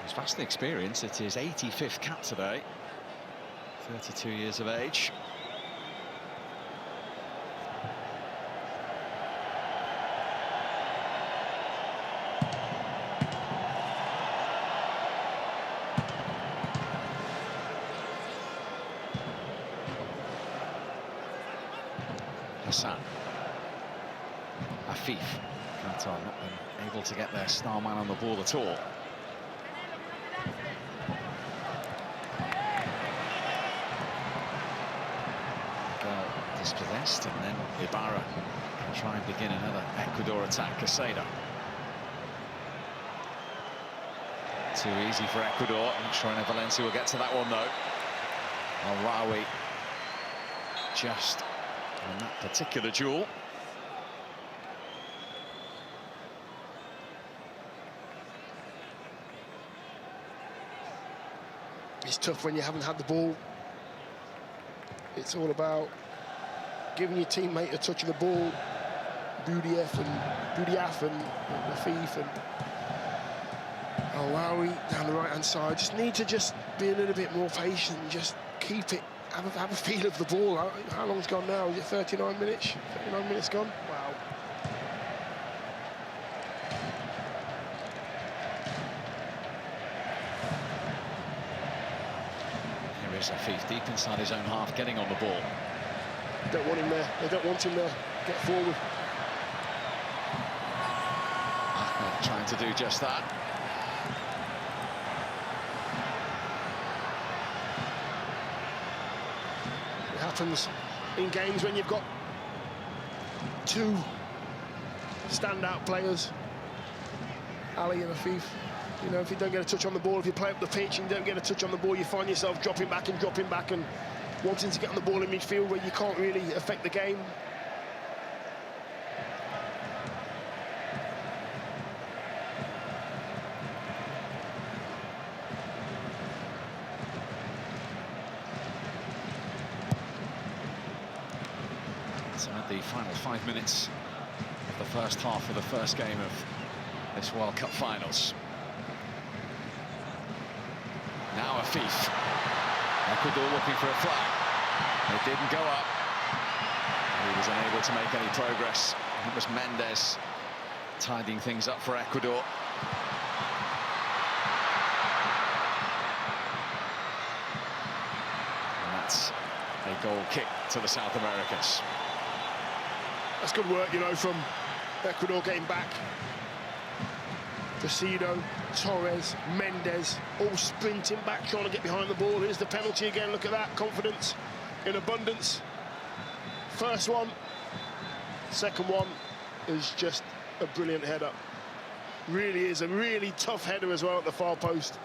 [SPEAKER 4] He's vastly experienced. It's his 85th cap today. 32 years of age. Hassan. Afif. Qatar not been able to get their star man on the ball at all. Dispossessed, and then Ibarra can try and begin another Ecuador attack. Caseda. Too easy for Ecuador. I'm not sure if Valencia will get to that one though. Al-Rawi just on that particular duel.
[SPEAKER 7] It's tough when you haven't had the ball. It's all about giving your teammate a touch of the ball. Boudiaf and Afif and Al-Rawi down the right-hand side. Just need to just be a little bit more patient. Just keep it. Have a feel of the ball. How long's gone now? Is it 39 minutes? 39 minutes gone? Wow.
[SPEAKER 4] Here is Afif deep inside his own half, getting on the ball.
[SPEAKER 7] Don't want him there. They don't want him there. Get forward.
[SPEAKER 4] Ahmed trying to do just that.
[SPEAKER 7] It happens in games when you've got 2 standout players, Ali and Afif. You know, if you don't get a touch on the ball, if you play up the pitch and you don't get a touch on the ball, you find yourself dropping back and wanting to get on the ball in midfield where you can't really affect the game.
[SPEAKER 4] So at the final 5 minutes of the first half of the first game of this World Cup finals. Now Afif. Ecuador looking for a flag. It didn't go up. He was unable to make any progress. It was Mendes tidying things up for Ecuador. And that's a goal kick to the South Americans.
[SPEAKER 7] That's good work, you know, from Ecuador getting back. Presido, Torres, Mendes, all sprinting back, trying to get behind the ball. Here's the penalty again. Look at that, confidence in abundance. First one, second one is just a brilliant header. Really is a really tough header as well at the far post.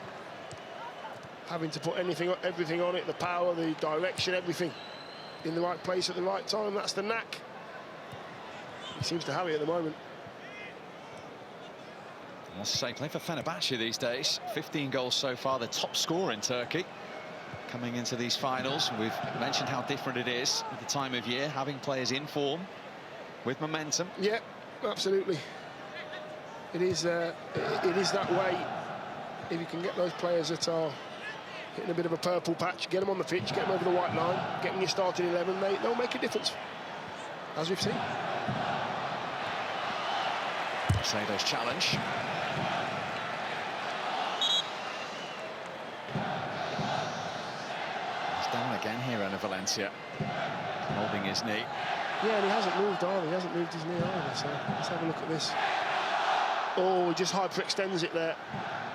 [SPEAKER 7] Having to put everything on it, the power, the direction, everything in the right place at the right time. That's the knack. He seems to have it at the moment.
[SPEAKER 4] Let's say, play for Fenerbahce these days. 15 goals so far, the top scorer in Turkey. coming into these finals. We've mentioned how different it is at the time of year, having players in form with momentum.
[SPEAKER 7] Yeah, absolutely. It is that way. If you can get those players that are hitting a bit of a purple patch, get them on the pitch, get them over the white line, get them your starting 11, they'll make a difference, as we've seen.
[SPEAKER 4] Sado's challenge. He's down again here, Enner Valencia, holding his knee.
[SPEAKER 7] Yeah, and he hasn't moved either. He hasn't moved his knee either, so let's have a look at this. Oh, he just hyperextends it there.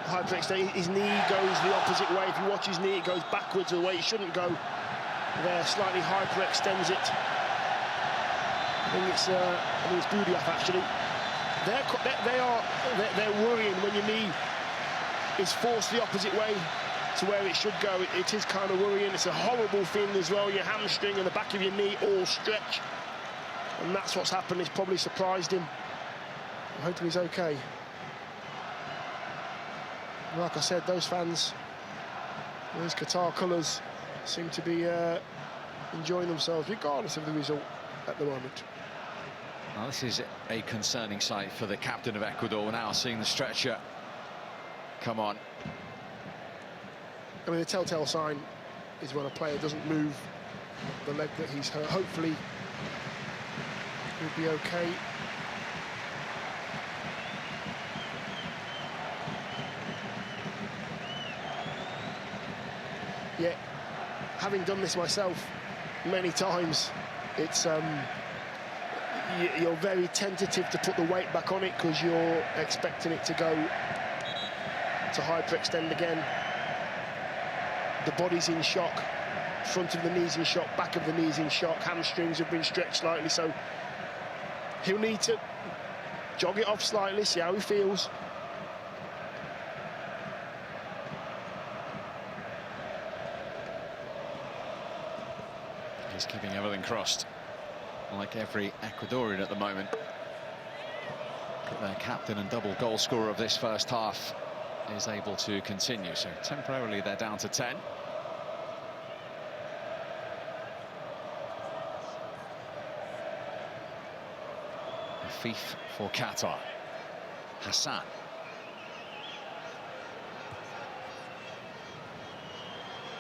[SPEAKER 7] Hyperextend. His knee goes the opposite way. If you watch his knee, it goes backwards the way it shouldn't go. There, slightly hyperextends it. I think it's Budiaf actually. They're worrying when your knee is forced the opposite way to where it should go. It is kind of worrying. It's a horrible thing as well. Your hamstring and the back of your knee all stretch, and that's what's happened. It's probably surprised him. I'm hoping he's okay. Like I said, those fans, those Qatar colours, seem to be enjoying themselves regardless of the result at the moment.
[SPEAKER 4] Well, this is a concerning sight for the captain of Ecuador now, seeing the stretcher come on.
[SPEAKER 7] I mean, the telltale sign is when a player doesn't move the leg that he's hurt. Hopefully, he'll be okay. Yeah, having done this myself many times, it's you're very tentative to put the weight back on it because you're expecting it to go to hyperextend again. The body's in shock, front of the knee's in shock, back of the knee's in shock, hamstrings have been stretched slightly, so he'll need to jog it off slightly, see how he feels.
[SPEAKER 4] He's keeping everything crossed, like every Ecuadorian at the moment. Their captain and double goal scorer of this first half is able to continue, so temporarily they're down to 10. Afif for Qatar. Hassan.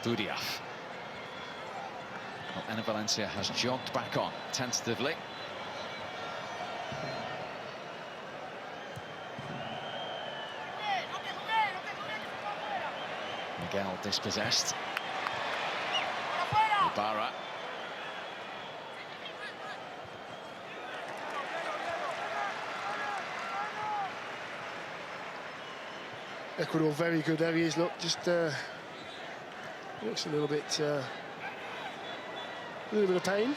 [SPEAKER 4] Budiaf. Well, Enner Valencia has jogged back on tentatively. Miguel dispossessed. Ibarra.
[SPEAKER 7] Ecuador very good areas. Look, just looks a little bit of pain.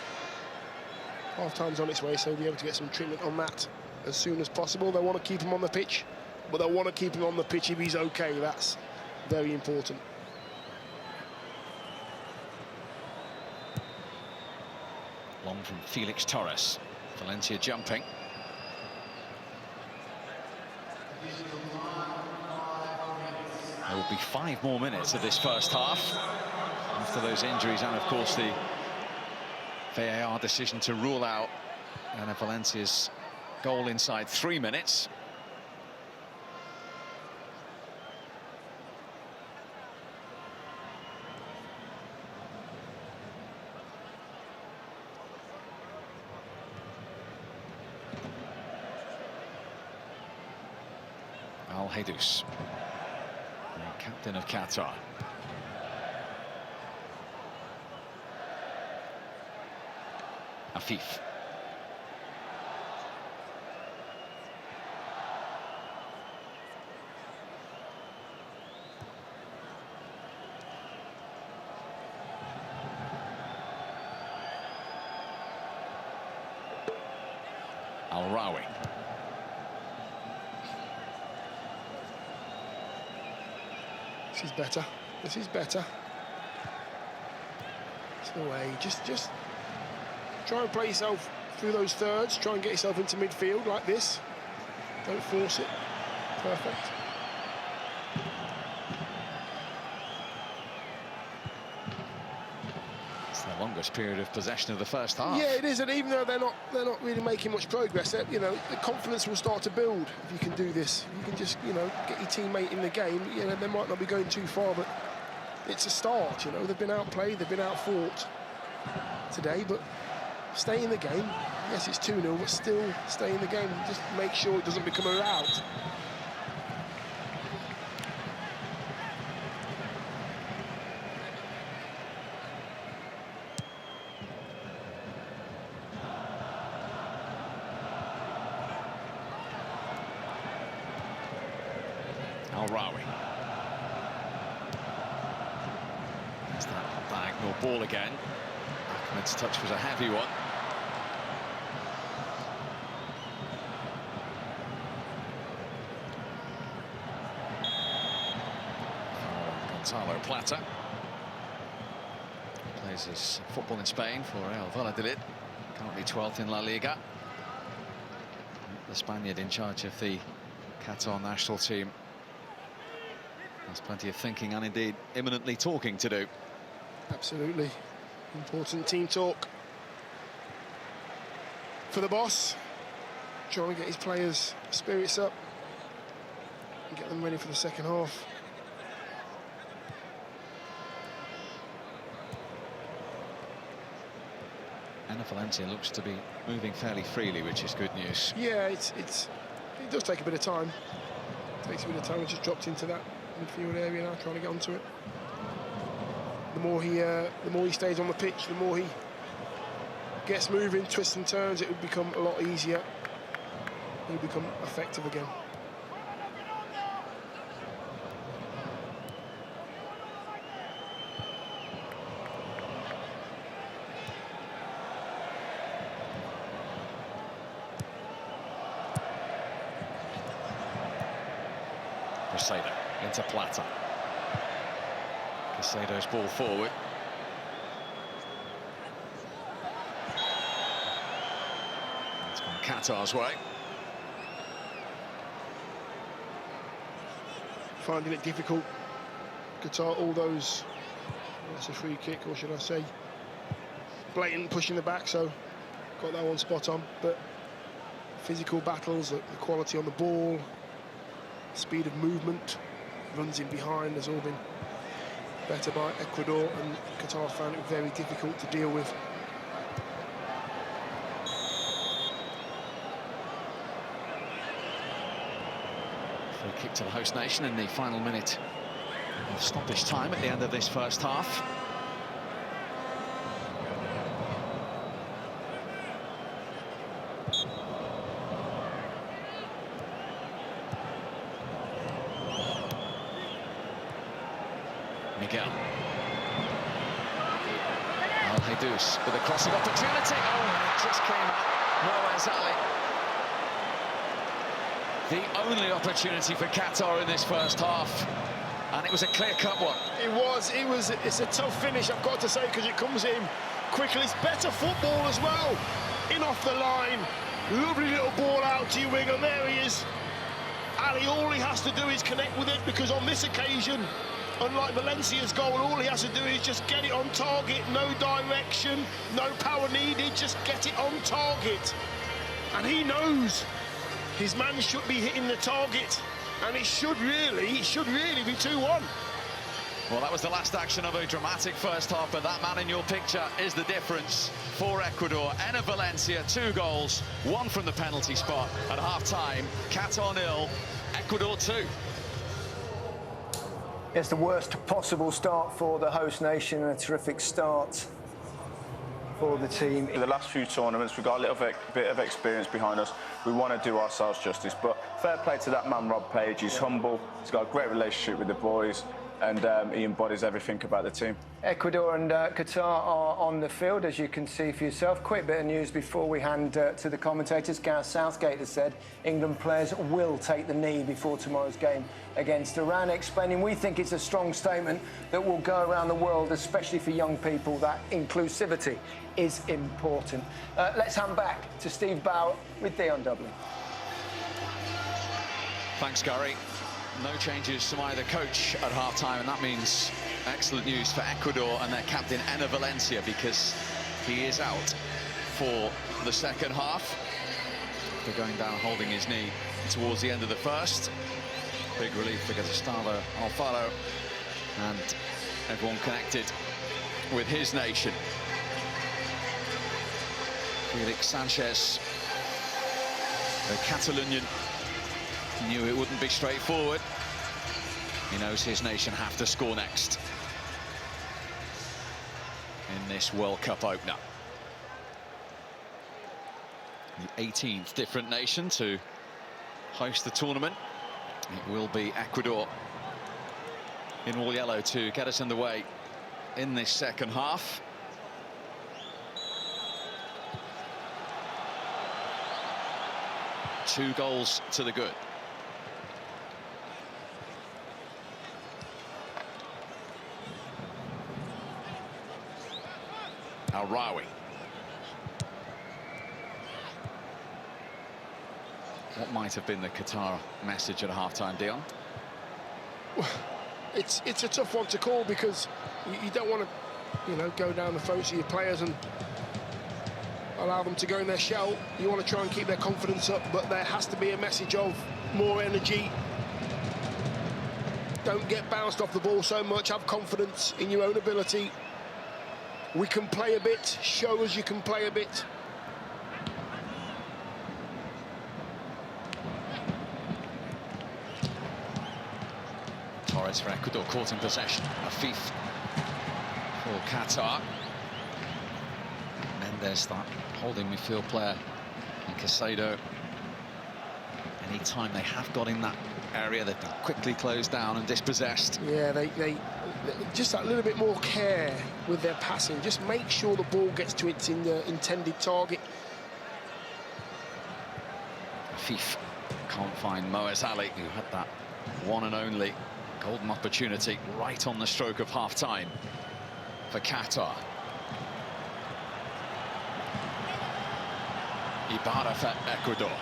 [SPEAKER 7] Half time's on its way, so we'll be able to get some treatment on that as soon as possible. They want to keep him on the pitch, but they want to keep him on the pitch if he's okay. That's very important.
[SPEAKER 4] Long from Felix Torres. Valencia jumping. There will be 5 more minutes of this first half after those injuries, and of course the VAR decision to rule out Enner Valencia's goal inside 3 minutes. Al-Haidous, the captain of Qatar. Afif. Al-Rawi.
[SPEAKER 7] This is better. This is better. It's the way. Just try and play yourself through those thirds. Try and get yourself into midfield like this. Don't force it. Perfect.
[SPEAKER 4] longest period of possession of the first half.
[SPEAKER 7] Yeah, it is, and even though they're not really making much progress, you know, the confidence will start to build if you can do this. You can just, you know, get your teammate in the game. You know, they might not be going too far, but it's a start. You know, they've been outplayed, they've been outfought today, but stay in the game. Yes, it's 2-0, but still stay in the game. Just make sure it doesn't become a rout.
[SPEAKER 4] It's that diagonal ball again. Ahmed's touch was a heavy one. Gonzalo Plata plays his football in Spain for Real Valladolid, currently 12th in La Liga. The Spaniard in charge of the Qatar national team. There's plenty of thinking and indeed imminently talking to do.
[SPEAKER 7] Absolutely. Important team talk for the boss. Trying to get his players' spirits up and get them ready for the second half.
[SPEAKER 4] Valencia looks to be moving fairly freely, which is good news.
[SPEAKER 7] Yeah, it does take a bit of time. It takes a bit of time. He just dropped into that midfield area now, trying to get onto it. The more he stays on the pitch, the more he gets moving, twists and turns, it will become a lot easier. He'll become effective again.
[SPEAKER 4] Casado into Plata. Casado's ball forward. It's gone Qatar's way.
[SPEAKER 7] Finding it difficult. Qatar, all those. That's a free kick, or should I say, blatant pushing the back. So got that one spot on. But physical battles, the quality on the ball, speed of movement, runs in behind has all been better by Ecuador, and Qatar found it very difficult to deal with.
[SPEAKER 4] Free kick to the host nation in the final minute of stoppage time at the end of this first half. Miguel. Al-Haidous with a crossing opportunity. Oh, it just came out. Noah's alley. The only opportunity for Qatar in this first half, and it was a clear-cut one.
[SPEAKER 7] It's a tough finish, I've got to say, because it comes in quickly. It's better football as well. In off the line, lovely little ball out to your wing, and there he is. Ali, all he has to do is connect with it, because on this occasion, unlike Valencia's goal, all he has to do is just get it on target, no direction, no power needed, just get it on target. And he knows his man should be hitting the target, and it should really be 2-1.
[SPEAKER 4] Well, that was the last action of a dramatic first half, but that man in your picture is the difference for Ecuador. Enner Valencia, 2 goals, 1 from the penalty spot at half-time. Qatar 0, Ecuador 2.
[SPEAKER 2] It's the worst possible start for the host nation, and a terrific start for the team.
[SPEAKER 1] In the last few tournaments, we've got a little bit of experience behind us. We want to do ourselves justice, but fair play to that man, Rob Page. He's humble, he's got a great relationship with the boys, and he embodies everything about the team.
[SPEAKER 2] Ecuador and Qatar are on the field, as you can see for yourself. Quick bit of news before we hand to the commentators. Gareth Southgate has said England players will take the knee before tomorrow's game against Iran, explaining we think it's a strong statement that will go around the world, especially for young people, that inclusivity is important. Let's hand back to Steve Bower with Dion Dublin.
[SPEAKER 4] Thanks, Gary. no changes from either coach at half-time, and that means excellent news for Ecuador and their captain, Enner Valencia, because he is out for the second half. They're going down holding his knee towards the end of the first. Big relief for Gustavo Alfaro and everyone connected with his nation. Felix Sanchez, the Catalonian, knew it wouldn't be straightforward. He knows his nation have to score next in this World Cup opener. The 18th different nation to host the tournament. It will be Ecuador in all yellow to get us underway in this second half. Two goals to the good. Al-Rawi. What might have been the Qatar message at half-time, Dion?
[SPEAKER 7] Well, it's a tough one to call, because you don't want to, you know, go down the throats of your players and allow them to go in their shell. You want to try and keep their confidence up, but there has to be a message of more energy. Don't get bounced off the ball so much. Have confidence in your own ability. We can play a bit. Show us you can play a bit.
[SPEAKER 4] Torres for Ecuador, caught in possession. Afif for Qatar. Mendes, that holding midfield player, and Casado. Any time they have got in that area, they've been quickly closed down and dispossessed.
[SPEAKER 7] Yeah, they just that little bit more care with their passing. Just make sure the ball gets to its intended target.
[SPEAKER 4] Afif can't find Moez Ali, who had that one and only golden opportunity right on the stroke of half-time for Qatar. Ibarra for Ecuador.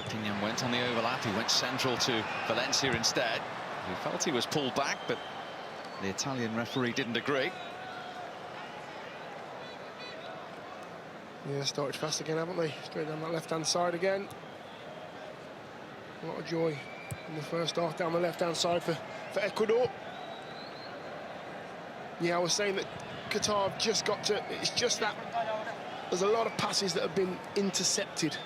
[SPEAKER 4] Dion went on the overlap. He went central to Valencia instead. He felt he was pulled back, but the Italian referee didn't agree.
[SPEAKER 7] Yeah, started fast again, haven't they? Straight down that left-hand side again. A lot of joy in the first half down the left-hand side for Ecuador. Yeah, I was saying that Qatar have just got to... It's just that there's a lot of passes that have been intercepted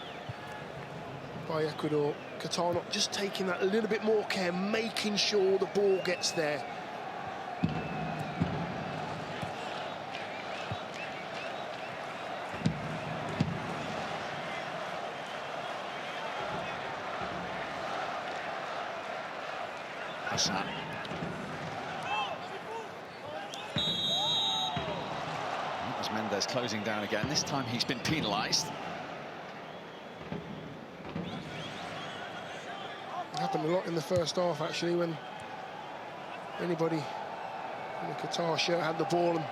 [SPEAKER 7] by Ecuador. Qatar not just taking that a little bit more care, making sure the ball gets there.
[SPEAKER 4] Hassan. That was Mendes closing down again. This time he's been penalised.
[SPEAKER 7] Happened a lot in the first half, actually, when anybody in the Qatar shirt had the ball and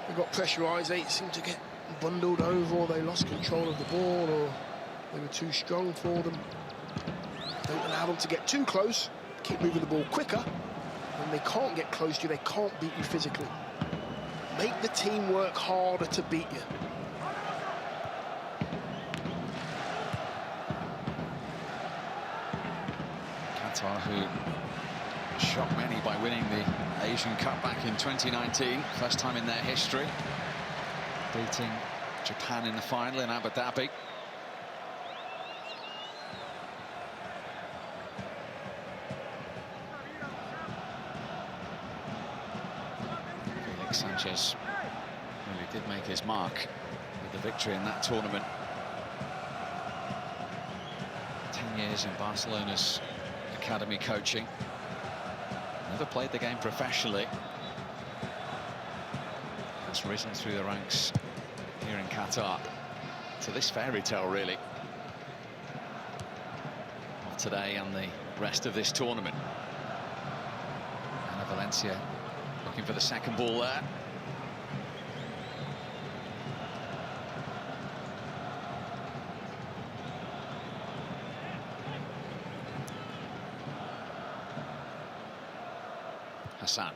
[SPEAKER 7] they got pressurised. They seemed to get bundled over, or they lost control of the ball, or they were too strong for them. Don't allow them to get too close. Keep moving the ball quicker. When they can't get close to you, they can't beat you physically. Make the team work harder to beat you.
[SPEAKER 4] Who shocked many by winning the Asian Cup back in 2019, first time in their history, beating Japan in the final in Abu Dhabi. Felix Sanchez really did make his mark with the victory in that tournament. 10 years in Barcelona's academy coaching. Never played the game professionally. Has risen through the ranks here in Qatar to this fairy tale, really, of today and the rest of this tournament. Enner Valencia looking for the second ball there. Hassan.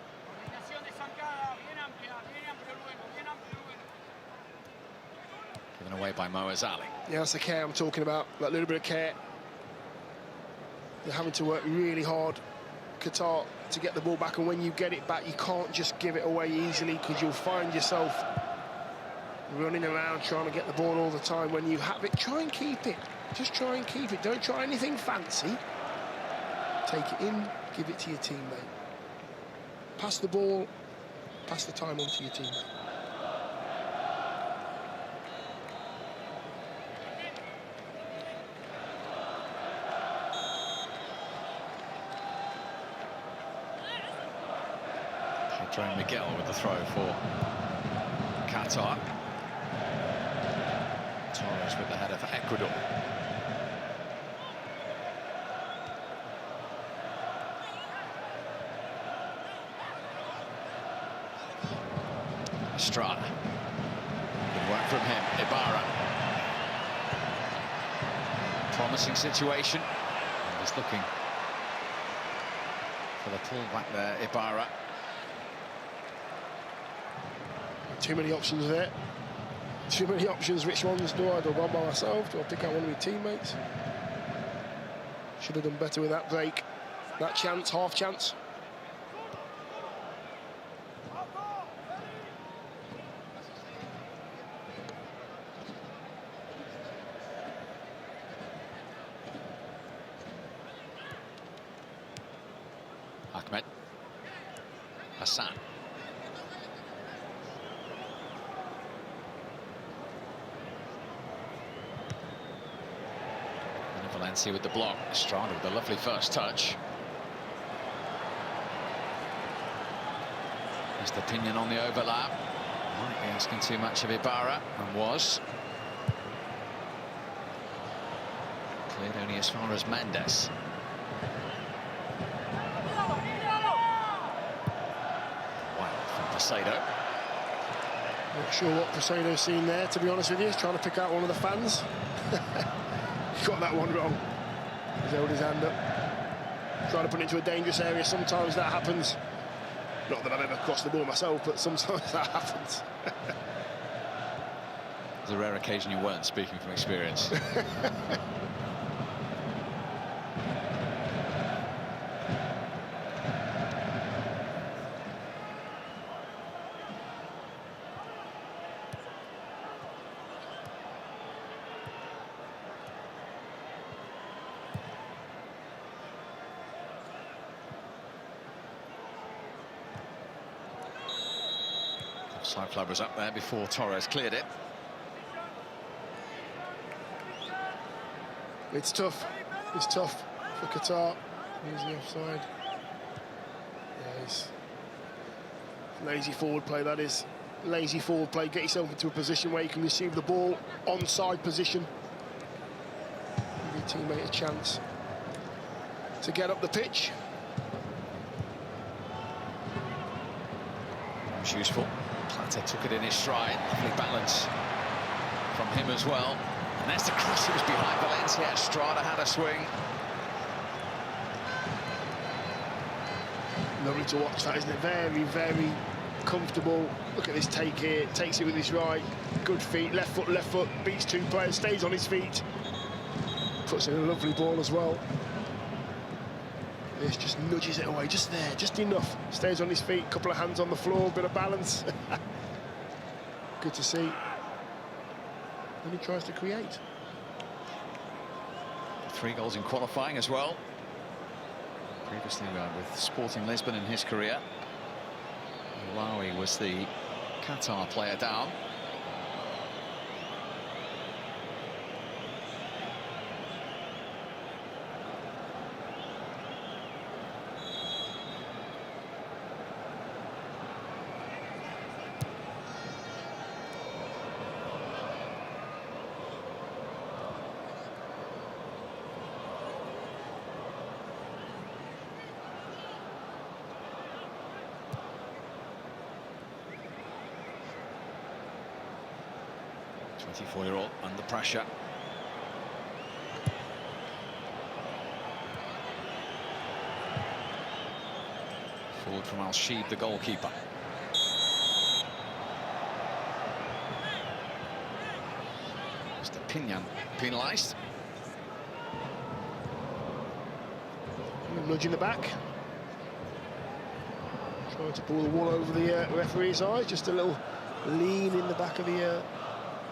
[SPEAKER 4] Given away by Moaz Ali.
[SPEAKER 7] Yeah, that's the care I'm talking about, that little bit of care. They're having to work really hard, Qatar, to get the ball back, and when you get it back, you can't just give it away easily, because you'll find yourself running around trying to get the ball all the time. When you have it, try and keep it. Just try and keep it. Don't try anything fancy. Take it in, give it to your teammate. Pass the ball, pass the time on to your teammate.
[SPEAKER 4] Pedro Miguel with the throw for Qatar. Torres with the header for Ecuador. Estrada. Good work from him. Ibarra. Promising situation. And he's looking for the pull back there, Ibarra.
[SPEAKER 7] Too many options there. Too many options. Which ones do I run by myself? Do I pick out one of my teammates? Should have done better with that break. That chance, half chance.
[SPEAKER 4] Ahmed. Hassan. Valencia with the block. Estrada with a lovely first touch. Missed opinion on the overlap. Might be asking too much of Ibarra, and was. Cleared only as far as Mendes. Wow, from Posado.
[SPEAKER 7] Not sure what Posado's seen there, to be honest with you. He's trying to pick out one of the fans. Got that one wrong. He's held his hand up. Trying to put it into a dangerous area. Sometimes that happens. Not that I've ever crossed the ball myself, but sometimes that happens.
[SPEAKER 4] It's a rare occasion you weren't speaking from experience. Side flag was up there before Torres cleared it.
[SPEAKER 7] It's tough. It's tough for Qatar. Here's the offside. Yeah, it's lazy forward play, that is. Lazy forward play. Get yourself into a position where you can receive the ball. Onside position. Give your teammate a chance to get up the pitch.
[SPEAKER 4] It was useful. Plata took it in his stride. Lovely balance from him as well. And there's the cross. It was behind Valencia. Estrada had a swing.
[SPEAKER 7] Lovely to watch that, isn't it? Very, very comfortable. Look at this take here. Takes it with his right. Good feet. Left foot. Beats two players. Stays on his feet. Puts in a lovely ball as well. This just nudges it away, just there, just enough. Stays on his feet, couple of hands on the floor, bit of balance. Good to see. And he tries to create.
[SPEAKER 4] 3 goals in qualifying as well. Previously with Sporting Lisbon in his career. Malawi was the Qatar player down. The 24-year-old under pressure. Forward from Al-Sheeb, the goalkeeper. Mr. Pinyan penalised.
[SPEAKER 7] Nudge in the back. Trying to pull the wool over the referee's eyes. Just a little lean in the back of the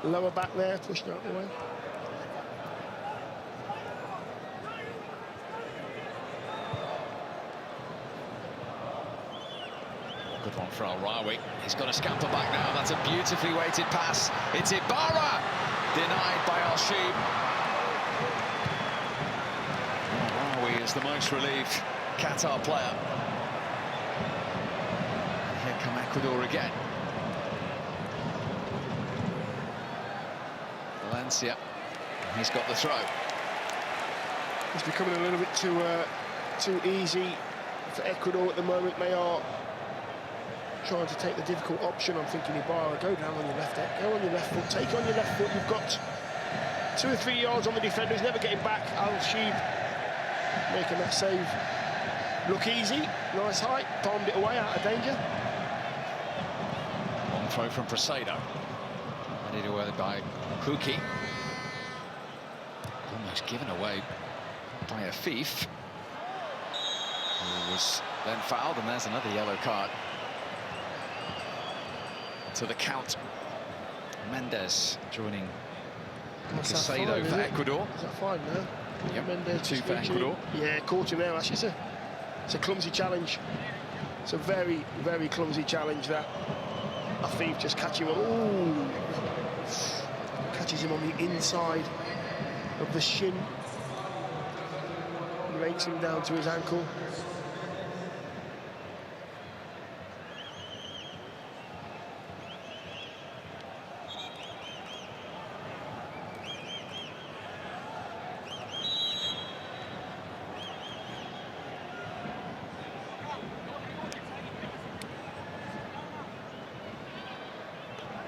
[SPEAKER 7] lower back there, pushing out the way.
[SPEAKER 4] Good one for Al-Rawi. He's got a scamper back now. That's a beautifully weighted pass. It's Ibarra, denied by Al-Sheeb. Al-Rawi is the most relieved Qatar player. And here come Ecuador again. Valencia, he's got the throw.
[SPEAKER 7] It's becoming a little bit too easy for Ecuador at the moment. They are trying to take the difficult option. I'm thinking, Ibarra, go down on your left foot, go on your left foot, take on your left foot. You've got 2 or 3 yards on the defender. He's never getting back. Al-Sheeb making that save look easy. Nice height, palmed it away, out of danger.
[SPEAKER 4] Long throw from Prasado. Headed away by Kuki. Almost given away by a thief. Who was then fouled, and there's another yellow card. To the count. Mendes joining Prasado for Ecuador.
[SPEAKER 7] Is that fine now?
[SPEAKER 4] Yep,
[SPEAKER 7] Mendes
[SPEAKER 4] 2 for Ecuador.
[SPEAKER 7] Yeah, caught him there. Actually, it's a clumsy challenge. It's a very, very clumsy challenge that a thief just catching him. Ooh, catches him on the inside of the shin. Rakes him down to his ankle.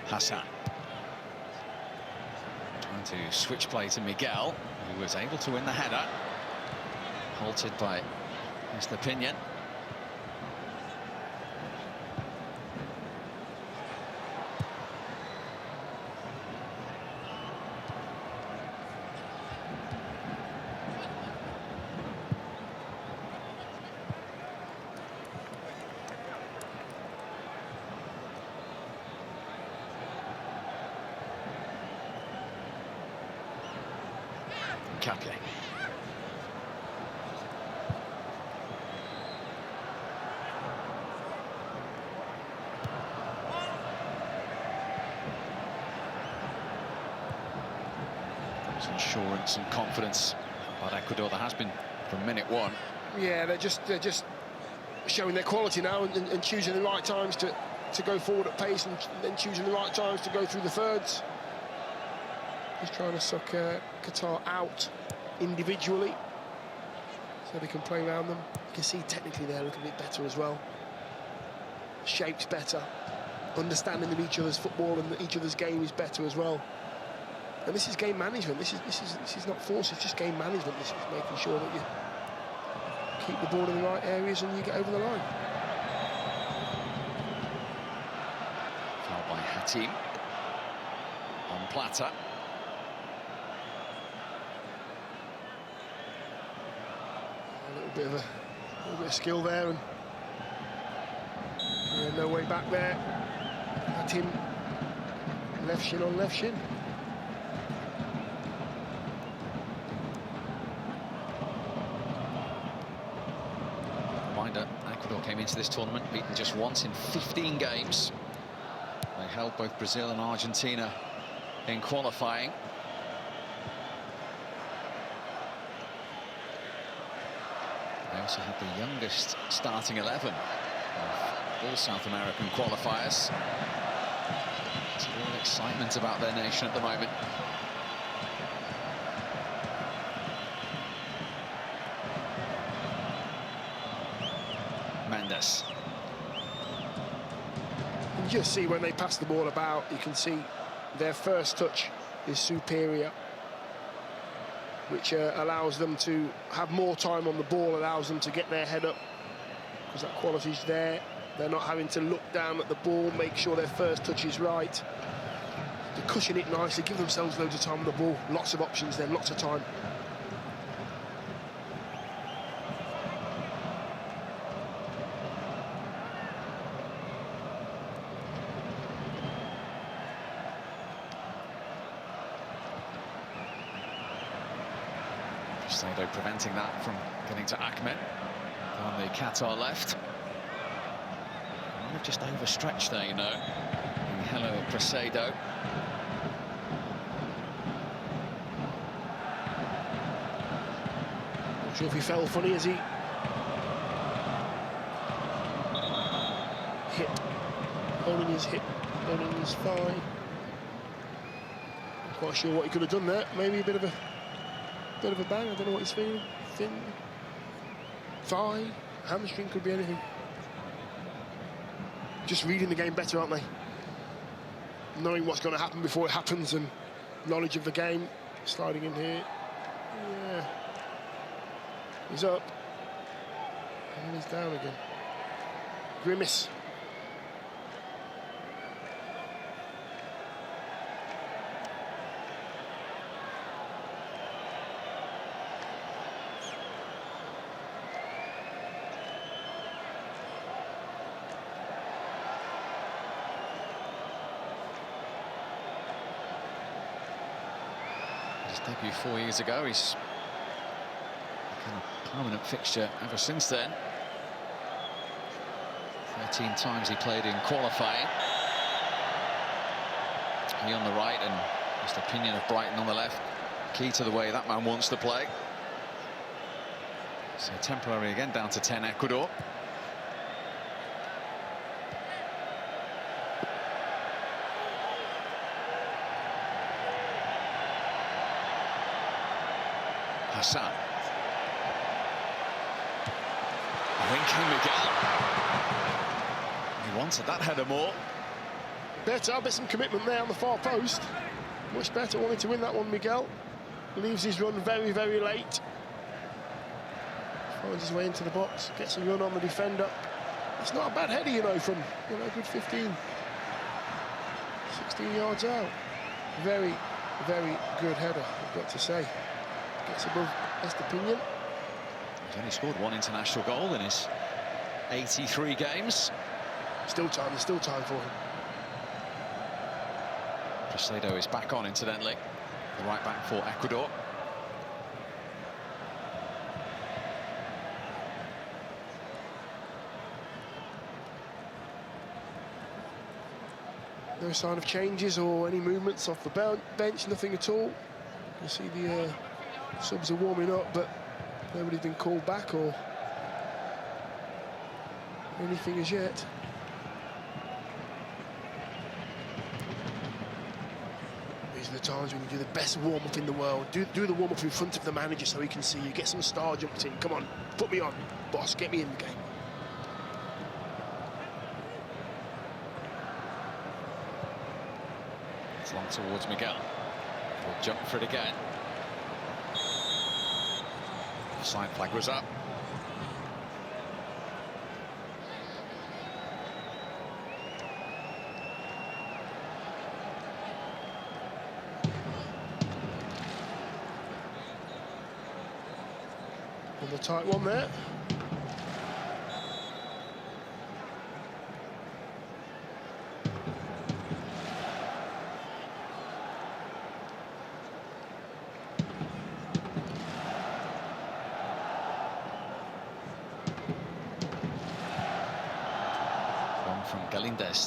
[SPEAKER 4] Hassan trying to switch play to Miguel, who was able to win the header. Halted by Mr. Pinyan. Catley. There's insurance and confidence about Ecuador. There has been from minute 1.
[SPEAKER 7] Yeah, they're just showing their quality now and choosing the right times to go forward at pace, and then choosing the right times to go through the thirds. He's trying to suck Qatar out individually so they can play around them. You can see technically they're a little bit better as well. Shape's better. Understanding of each other's football and each other's game is better as well. And this is game management. This is not force. It's just game management. This is making sure that you keep the ball in the right areas and you get over the line.
[SPEAKER 4] Foul by Hatim on Plata.
[SPEAKER 7] A little bit of skill there, and yeah, no way back there. Hatim, left shin on left shin.
[SPEAKER 4] Reminder, Ecuador came into this tournament beaten just once in 15 games. They held both Brazil and Argentina in qualifying. They also had the youngest starting 11 of all South American qualifiers. There's a real excitement about their nation at the moment. Mendes.
[SPEAKER 7] You just see when they pass the ball about, you can see their first touch is superior, which allows them to have more time on the ball, allows them to get their head up because that quality's there. They're not having to look down at the ball, make sure their first touch is right. They cushion it nicely, give themselves loads of time on the ball. Lots of options then, lots of time.
[SPEAKER 4] Sado preventing that from getting to Ahmed on the Qatar left. Might have just overstretched there, you know. Hello, Prasado.
[SPEAKER 7] Not sure if he fell funny as he hit, holding his hip, holding his thigh. Not quite sure what he could have done there. Maybe a bit of a bang. I don't know what he's feeling. Thin thigh, hamstring, could be anything. Just reading the game better, aren't they? Knowing what's going to happen before it happens, and knowledge of the game. Sliding in here. Yeah. He's up. And he's down again. Grimace.
[SPEAKER 4] Debut 4 years ago. He's become a permanent fixture ever since then. 13 times he played in qualifying. He on the right and just opinion of Brighton on the left. Key to the way that man wants to play. So temporary again, down to 10 Ecuador. Hassan. In came Miguel. He wanted that header more.
[SPEAKER 7] Better, a bit some commitment there on the far post. Much better, wanting to win that one, Miguel. Leaves his run very, very late. Finds his way into the box, gets a run on the defender. It's not a bad header, you know, from, you know, a good 15, 16 yards out. Very, very good header, I've got to say. Gets above best opinion.
[SPEAKER 4] He's only scored one international goal in his 83 games.
[SPEAKER 7] Still time, there's still time for him.
[SPEAKER 4] Prasado is back on, incidentally. The right back for Ecuador.
[SPEAKER 7] No sign of changes or any movements off the bench, nothing at all. You see the subs are warming up, but nobody's been called back or anything as yet. These are the times when you do the best warm-up in the world. Do the warm-up in front of the manager so he can see you. Get some star jumped in. Come on, put me on. Boss, get me in the game.
[SPEAKER 4] It's long towards Miguel. He'll jump for it again. Offside flag was up.
[SPEAKER 7] On the tight one there.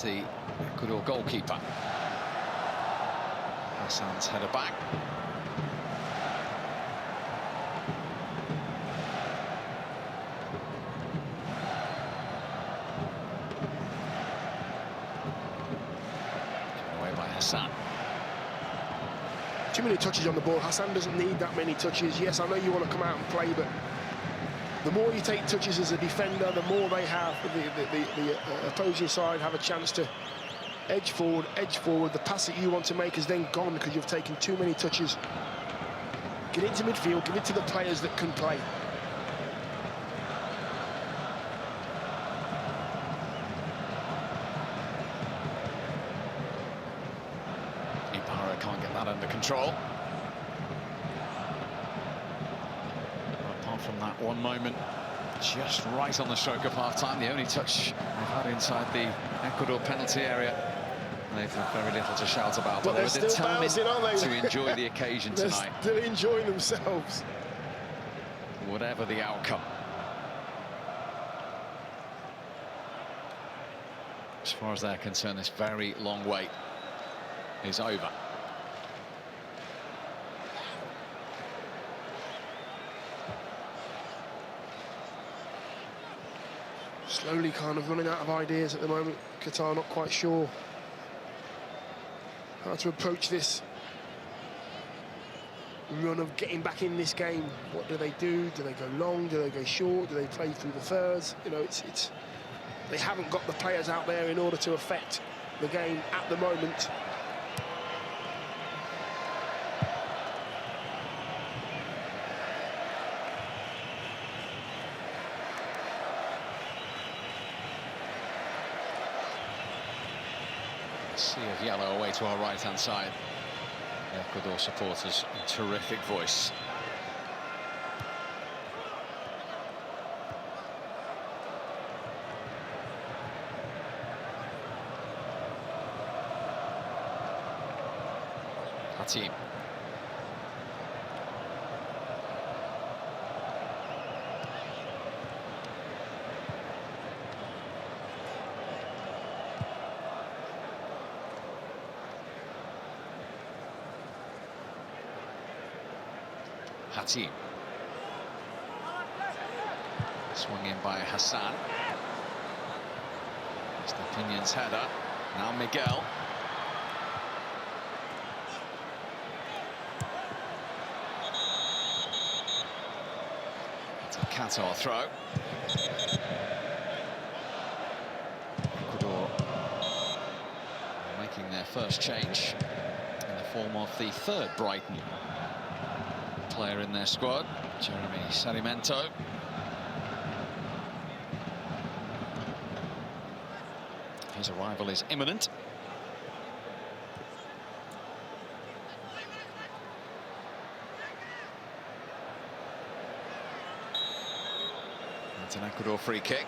[SPEAKER 4] The Ecuador goalkeeper. Hassan's header back. Given away by Hassan.
[SPEAKER 7] Too many touches on the ball. Hassan doesn't need that many touches. Yes, I know you want to come out and play, but the more you take touches as a defender, the more they have, the opposing side have a chance to edge forward. The pass that you want to make is then gone because you've taken too many touches. Get into midfield, give it to the players that can play.
[SPEAKER 4] control. Apart from that one moment, just right on the stroke of half-time, the only touch they've had inside the Ecuador penalty area. They've had very little to shout about, but they were determined to enjoy the occasion tonight.
[SPEAKER 7] They're still enjoying themselves.
[SPEAKER 4] Whatever the outcome. As far as they're concerned, this very long wait is over.
[SPEAKER 7] Slowly kind of running out of ideas at the moment. Qatar not quite sure how to approach this run of getting back in this game. What do they do? Do they go long? Do they go short? Do they play through the thirds? You know, it's they haven't got the players out there in order to affect the game at the moment.
[SPEAKER 4] Sea of yellow away to our right-hand side. The Ecuador supporters, a terrific voice. Team. Hatim. Swung in by Hassan. Stepinion's header. Now Miguel. Qatar throw. Ecuador making their first change in the form of the third Brighton player in their squad, Jeremy Sarmiento. His arrival is imminent. It's an Ecuador free kick.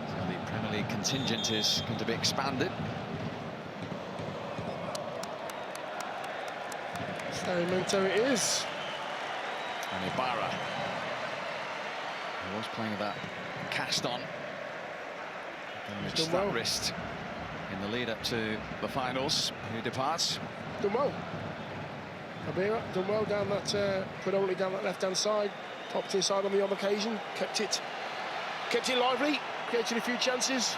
[SPEAKER 4] So the Premier League contingent is going to be expanded.
[SPEAKER 7] Sarmiento it is.
[SPEAKER 4] And Ibarra, who was playing that cast on, damaged that wrist in the lead up to the finals. Who departs?
[SPEAKER 7] Done well. Ibarra done well down that, predominantly down that left-hand side. Popped inside on the odd occasion. Kept it lively. Created a few chances.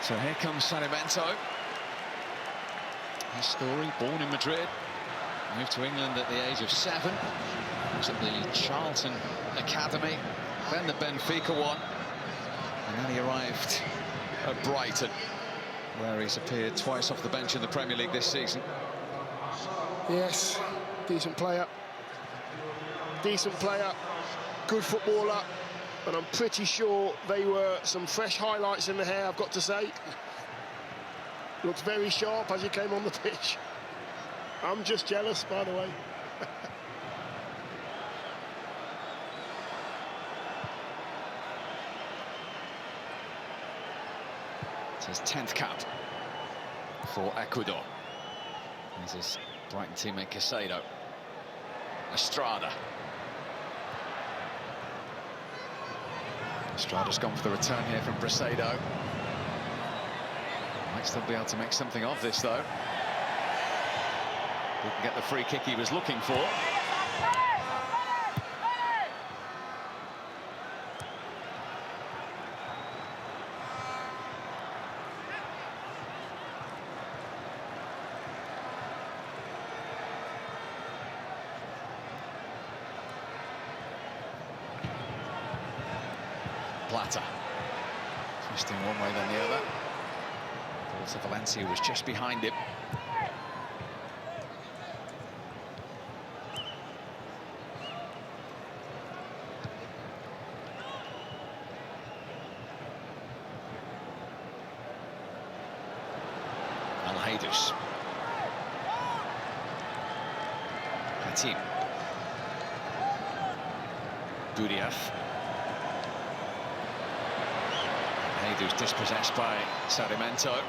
[SPEAKER 4] So here comes Sarmiento. His story, born in Madrid, moved to England at the age of 7. Was at the Charlton Academy, then the Benfica one, and then he arrived at Brighton, where he's appeared twice off the bench in the Premier League this season.
[SPEAKER 7] Yes, decent player. Decent player, good footballer, and I'm pretty sure they were some fresh highlights in the hair, I've got to say. Looked very sharp as he came on the pitch. I'm just jealous, by the way.
[SPEAKER 4] It's his 10th cap for Ecuador. This is Brighton teammate Casado. Estrada. Estrada's gone for the return here from Brasado. Might still be able to make something of this, though. Didn't get the free kick he was looking for. Plata. Twisting one way then the other. Also Valencia was just behind him. Al-Haidous. Hatim. Guriev. Al-Haidous dispossessed by Sarmiento.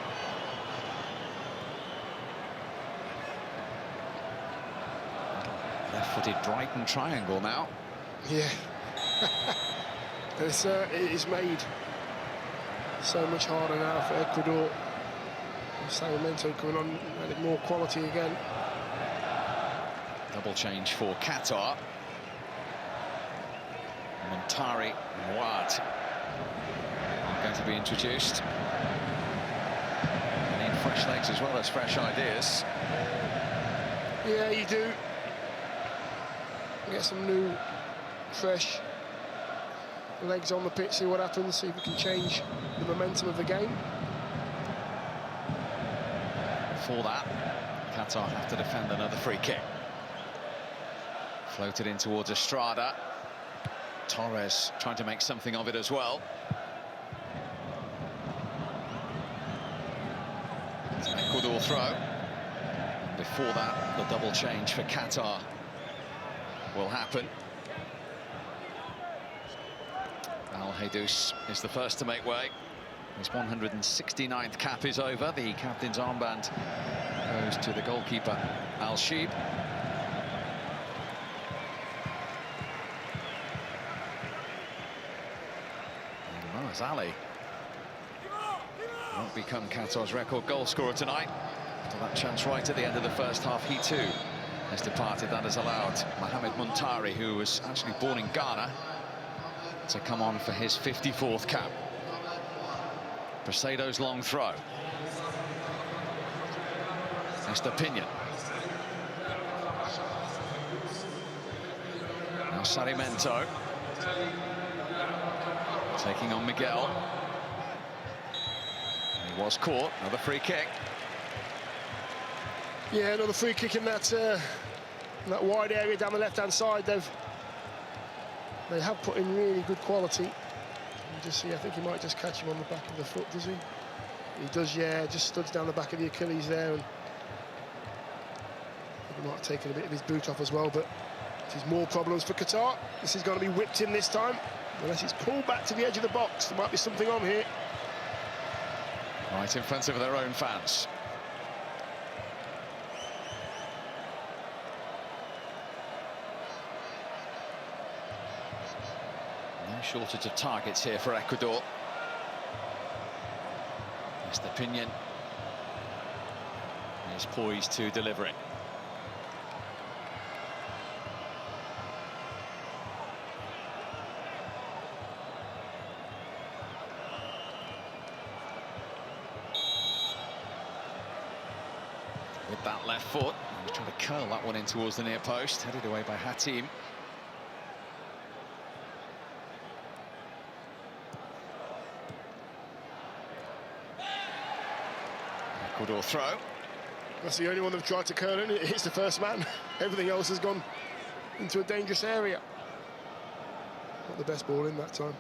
[SPEAKER 4] Left-footed Brighton triangle now.
[SPEAKER 7] Yeah. It is made so much harder now for Ecuador. Sarmiento coming on, added more quality again.
[SPEAKER 4] Double change for Qatar. Montari and Ward are going to be introduced. They need fresh legs as well as fresh ideas.
[SPEAKER 7] Yeah, you do. Get some new, fresh legs on the pitch, see what happens, see if we can change the momentum of the game.
[SPEAKER 4] For that, Qatar have to defend another free kick. Floated in towards Estrada. Torres trying to make something of it as well. It's an Ecuador throw. Before that, the double change for Qatar will happen. Al-Haidous is the first to make way. His 169th cap is over. The captain's armband goes to the goalkeeper, Al-Sheeb. And Ali won't become Qatar's record goal scorer tonight. After that chance right at the end of the first half, he too has departed. That has allowed Mohamed Montari, who was actually born in Ghana, to come on for his 54th cap. Presado's long throw. Estepinian. Now Sarmiento. Taking on Miguel. He was caught. Another free kick.
[SPEAKER 7] Yeah, another free kick in that wide area down the left-hand side. They have put in really good quality. You just see, I think he might just catch him on the back of the foot, does he? He does, yeah, just studs down the back of the Achilles there, and he might have taken a bit of his boot off as well, but there's more problems for Qatar. This is going to be whipped in this time, unless it's pulled back to the edge of the box. There might be something on here.
[SPEAKER 4] Right in front of their own fans. No shortage of targets here for Ecuador. Estepinian is poised to deliver it. With that left foot, he's trying to curl that one in towards the near post, headed away by Hatim. Ecuador throw.
[SPEAKER 7] That's the only one they've tried to curl in. It hits the first man. Everything else has gone into a dangerous area. Not the best ball in that time.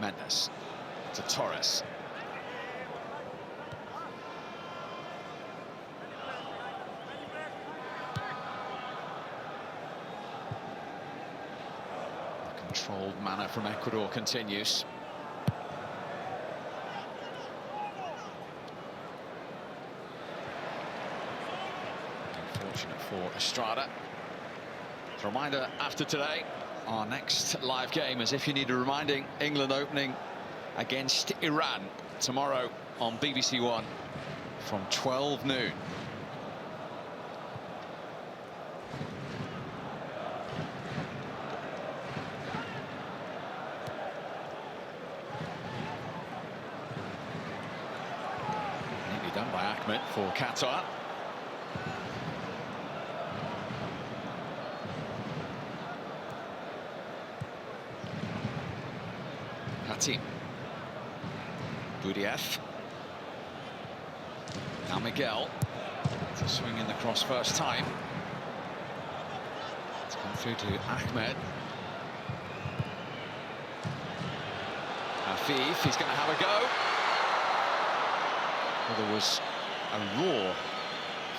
[SPEAKER 4] Mendes to Torres. The controlled manner from Ecuador continues. Unfortunate for Estrada. As a reminder, after today, our next live game, as if you need a reminding, England opening against Iran tomorrow on BBC One from 12 noon. Neatly done by Ahmed for Qatar. Hatim. Guriev. Now Miguel to swing in the cross first time. It's come through to Ahmed. Afif, he's going to have a go. Well, there was a roar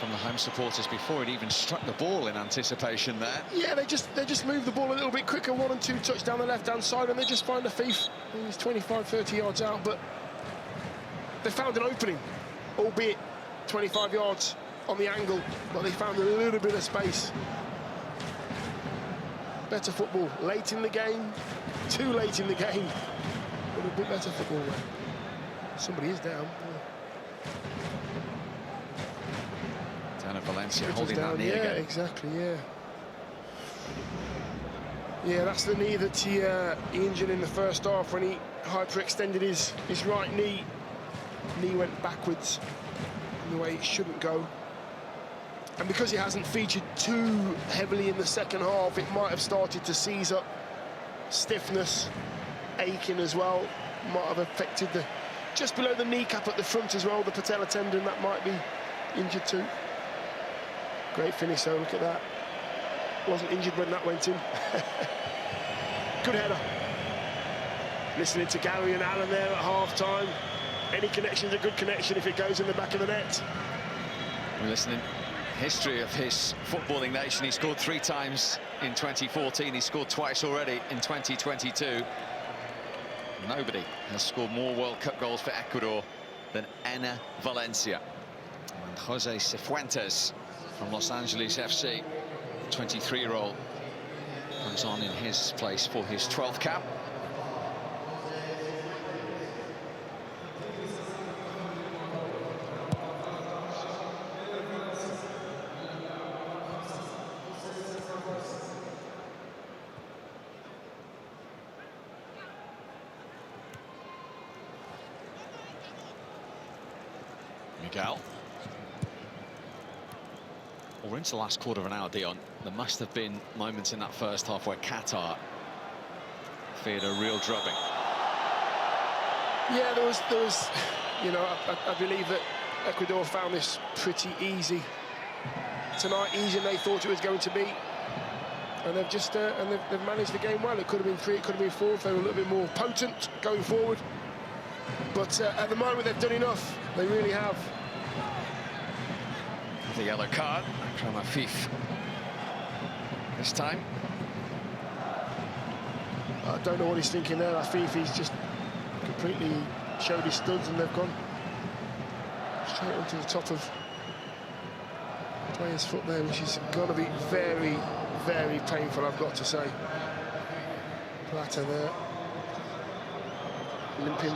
[SPEAKER 4] from the home supporters before it even struck the ball in anticipation there.
[SPEAKER 7] Yeah, they just move the ball a little bit quicker, 1 and 2 touch down the left-hand side, and they just find Afif. He's 25, 30 yards out, but they found an opening, albeit 25 yards on the angle, but they found a little bit of space. Better football late in the game, too late in the game, but a bit better football there. Somebody is down.
[SPEAKER 4] Down at Valencia, holding
[SPEAKER 7] down,
[SPEAKER 4] that knee
[SPEAKER 7] yeah,
[SPEAKER 4] again.
[SPEAKER 7] Exactly, yeah. Yeah, that's the knee that he injured in the first half when he hyperextended his right knee. Knee went backwards in the way it shouldn't go. And because he hasn't featured too heavily in the second half, it might have started to seize up. Stiffness, aching as well, might have affected the just below the kneecap at the front as well, the patella tendon, that might be injured too. Great finish though, look at that. Wasn't injured when that went in. Good header. Listening to Gary and Alan there at half-time. Any connection's a good connection if it goes in the back of the net.
[SPEAKER 4] We're listening history of his footballing nation. He scored 3 times in 2014. He scored twice already in 2022. Nobody has scored more World Cup goals for Ecuador than Enner Valencia. And Jose Cifuentes from Los Angeles FC, 23-year-old, comes on in his place for his 12th cap. Miguel. We're into the last quarter of an hour, Dion. There must have been moments in that first half where Qatar feared a real drubbing.
[SPEAKER 7] Yeah, there was, you know, I believe that Ecuador found this pretty easy tonight, easier than they thought it was going to be. And they've just, they've managed the game well. It could have been 3, it could have been 4 if they were a little bit more potent going forward. But at the moment, they've done enough. They really have.
[SPEAKER 4] The yellow card from Afif this time.
[SPEAKER 7] I don't know what he's thinking there. Afif, he's just completely showed his studs and they've gone straight onto the top of the player's foot there, which is going to be very, very painful, I've got to say. Plata there, limping,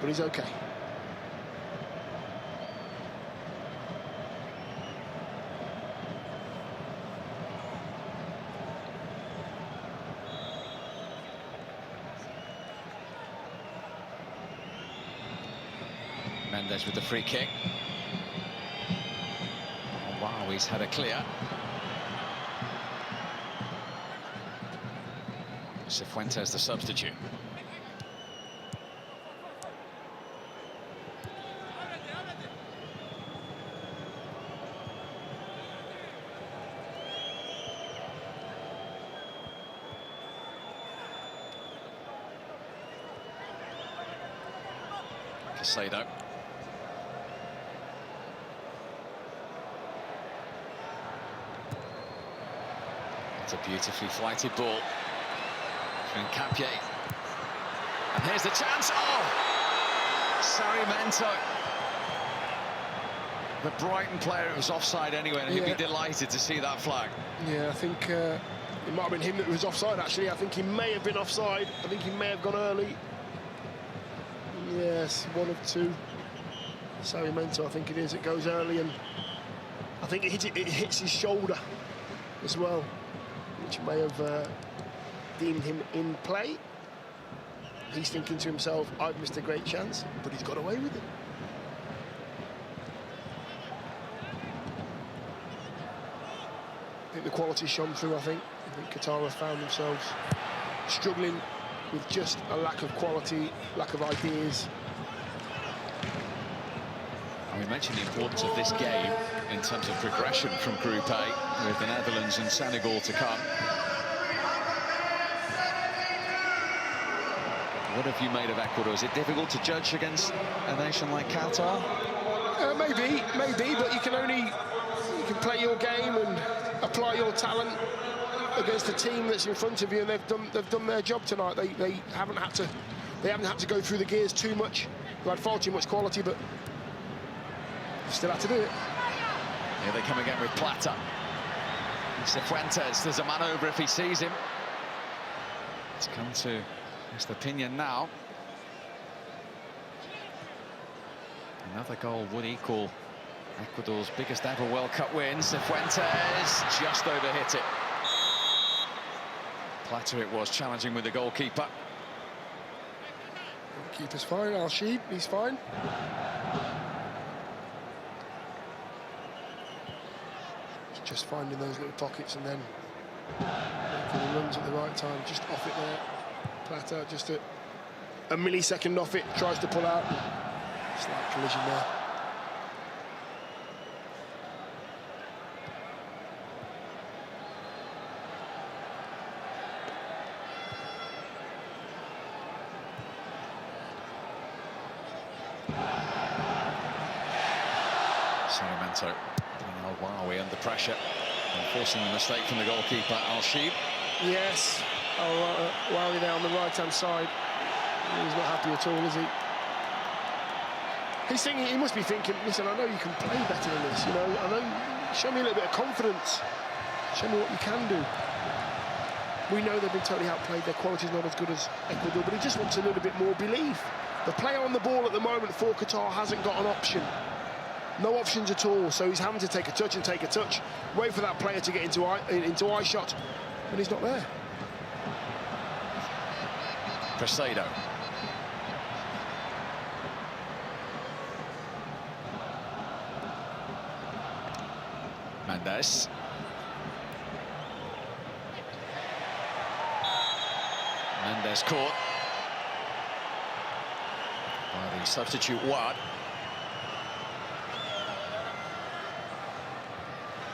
[SPEAKER 7] but he's okay.
[SPEAKER 4] Mendes with the free kick. Oh, wow, he's had a clear. Cifuentes the substitute. Casado. It's a beautifully flighted ball. From Capie. And here's the chance. Oh! Sarmiento. The Brighton player, it was offside anyway, and he'd be delighted to see that flag.
[SPEAKER 7] Yeah, I think it might have been him that was offside, actually. I think he may have been offside. I think he may have gone early. Yes, 1 of 2. Sarmiento, I think it is. It goes early, and I think it hits his shoulder as well, which may have deemed him in play. He's thinking to himself, I've missed a great chance, but he's got away with it. I think the quality shone through, I think Qatar have found themselves struggling with just a lack of quality, lack of ideas.
[SPEAKER 4] We mentioned the importance of this game in terms of progression from Group A, with the Netherlands and Senegal to come. What have you made of Ecuador? Is it difficult to judge against a nation like Qatar?
[SPEAKER 7] Maybe, but you can play your game and apply your talent against the team that's in front of you, and they've done their job tonight. They haven't had to go through the gears too much. They had far too much quality, but still had to do it.
[SPEAKER 4] Here they come again with Plata. Cifuentes, there's a man over if he sees him. It's come to Mr. Pinion now. Another goal would equal Ecuador's biggest ever World Cup win. Cifuentes just overhit it. Plata it was, challenging with the goalkeeper.
[SPEAKER 7] Keeper's fine, Al-Sheeb, he's fine. Just finding those little pockets and then making the runs at the right time, just off it there. Plata just a millisecond off it, tries to pull out. Slight collision there.
[SPEAKER 4] Commentator Al-Wawi under pressure and forcing the mistake from the goalkeeper Al-Sheeb.
[SPEAKER 7] Yes, Wawi there on the right-hand side. He's not happy at all, is he? He's thinking, he must be thinking, listen, I know you can play better than this, you know, I know, show me a little bit of confidence. Show me what you can do. We know they've been totally outplayed, their quality's not as good as Ecuador, but he just wants a little bit more belief. The player on the ball at the moment for Qatar hasn't got an option. No options at all, so he's having to take a touch and take a touch, wait for that player to get into eye shot, and he's not there.
[SPEAKER 4] Precedo. Mendes. Mendes caught by the substitute Ward.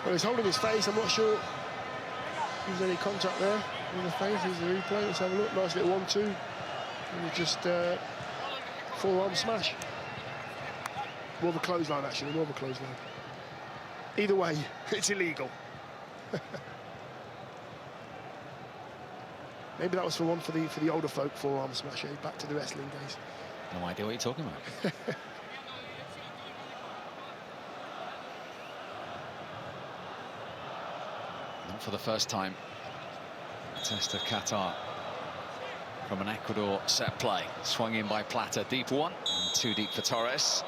[SPEAKER 7] Well, he's holding his face. I'm not sure if there's any contact there in the face. Here's the replay. Let's have a look. Nice little 1-2. And just forearm smash. More of a clothesline, actually. More of a clothesline. Either way, it's illegal. Maybe that was for the older folk forearm smash. Back to the wrestling days.
[SPEAKER 4] No idea what you're talking about. Not for the first time. Test of Qatar from an Ecuador set play. Swung in by Plata, deep one, and too deep for Torres.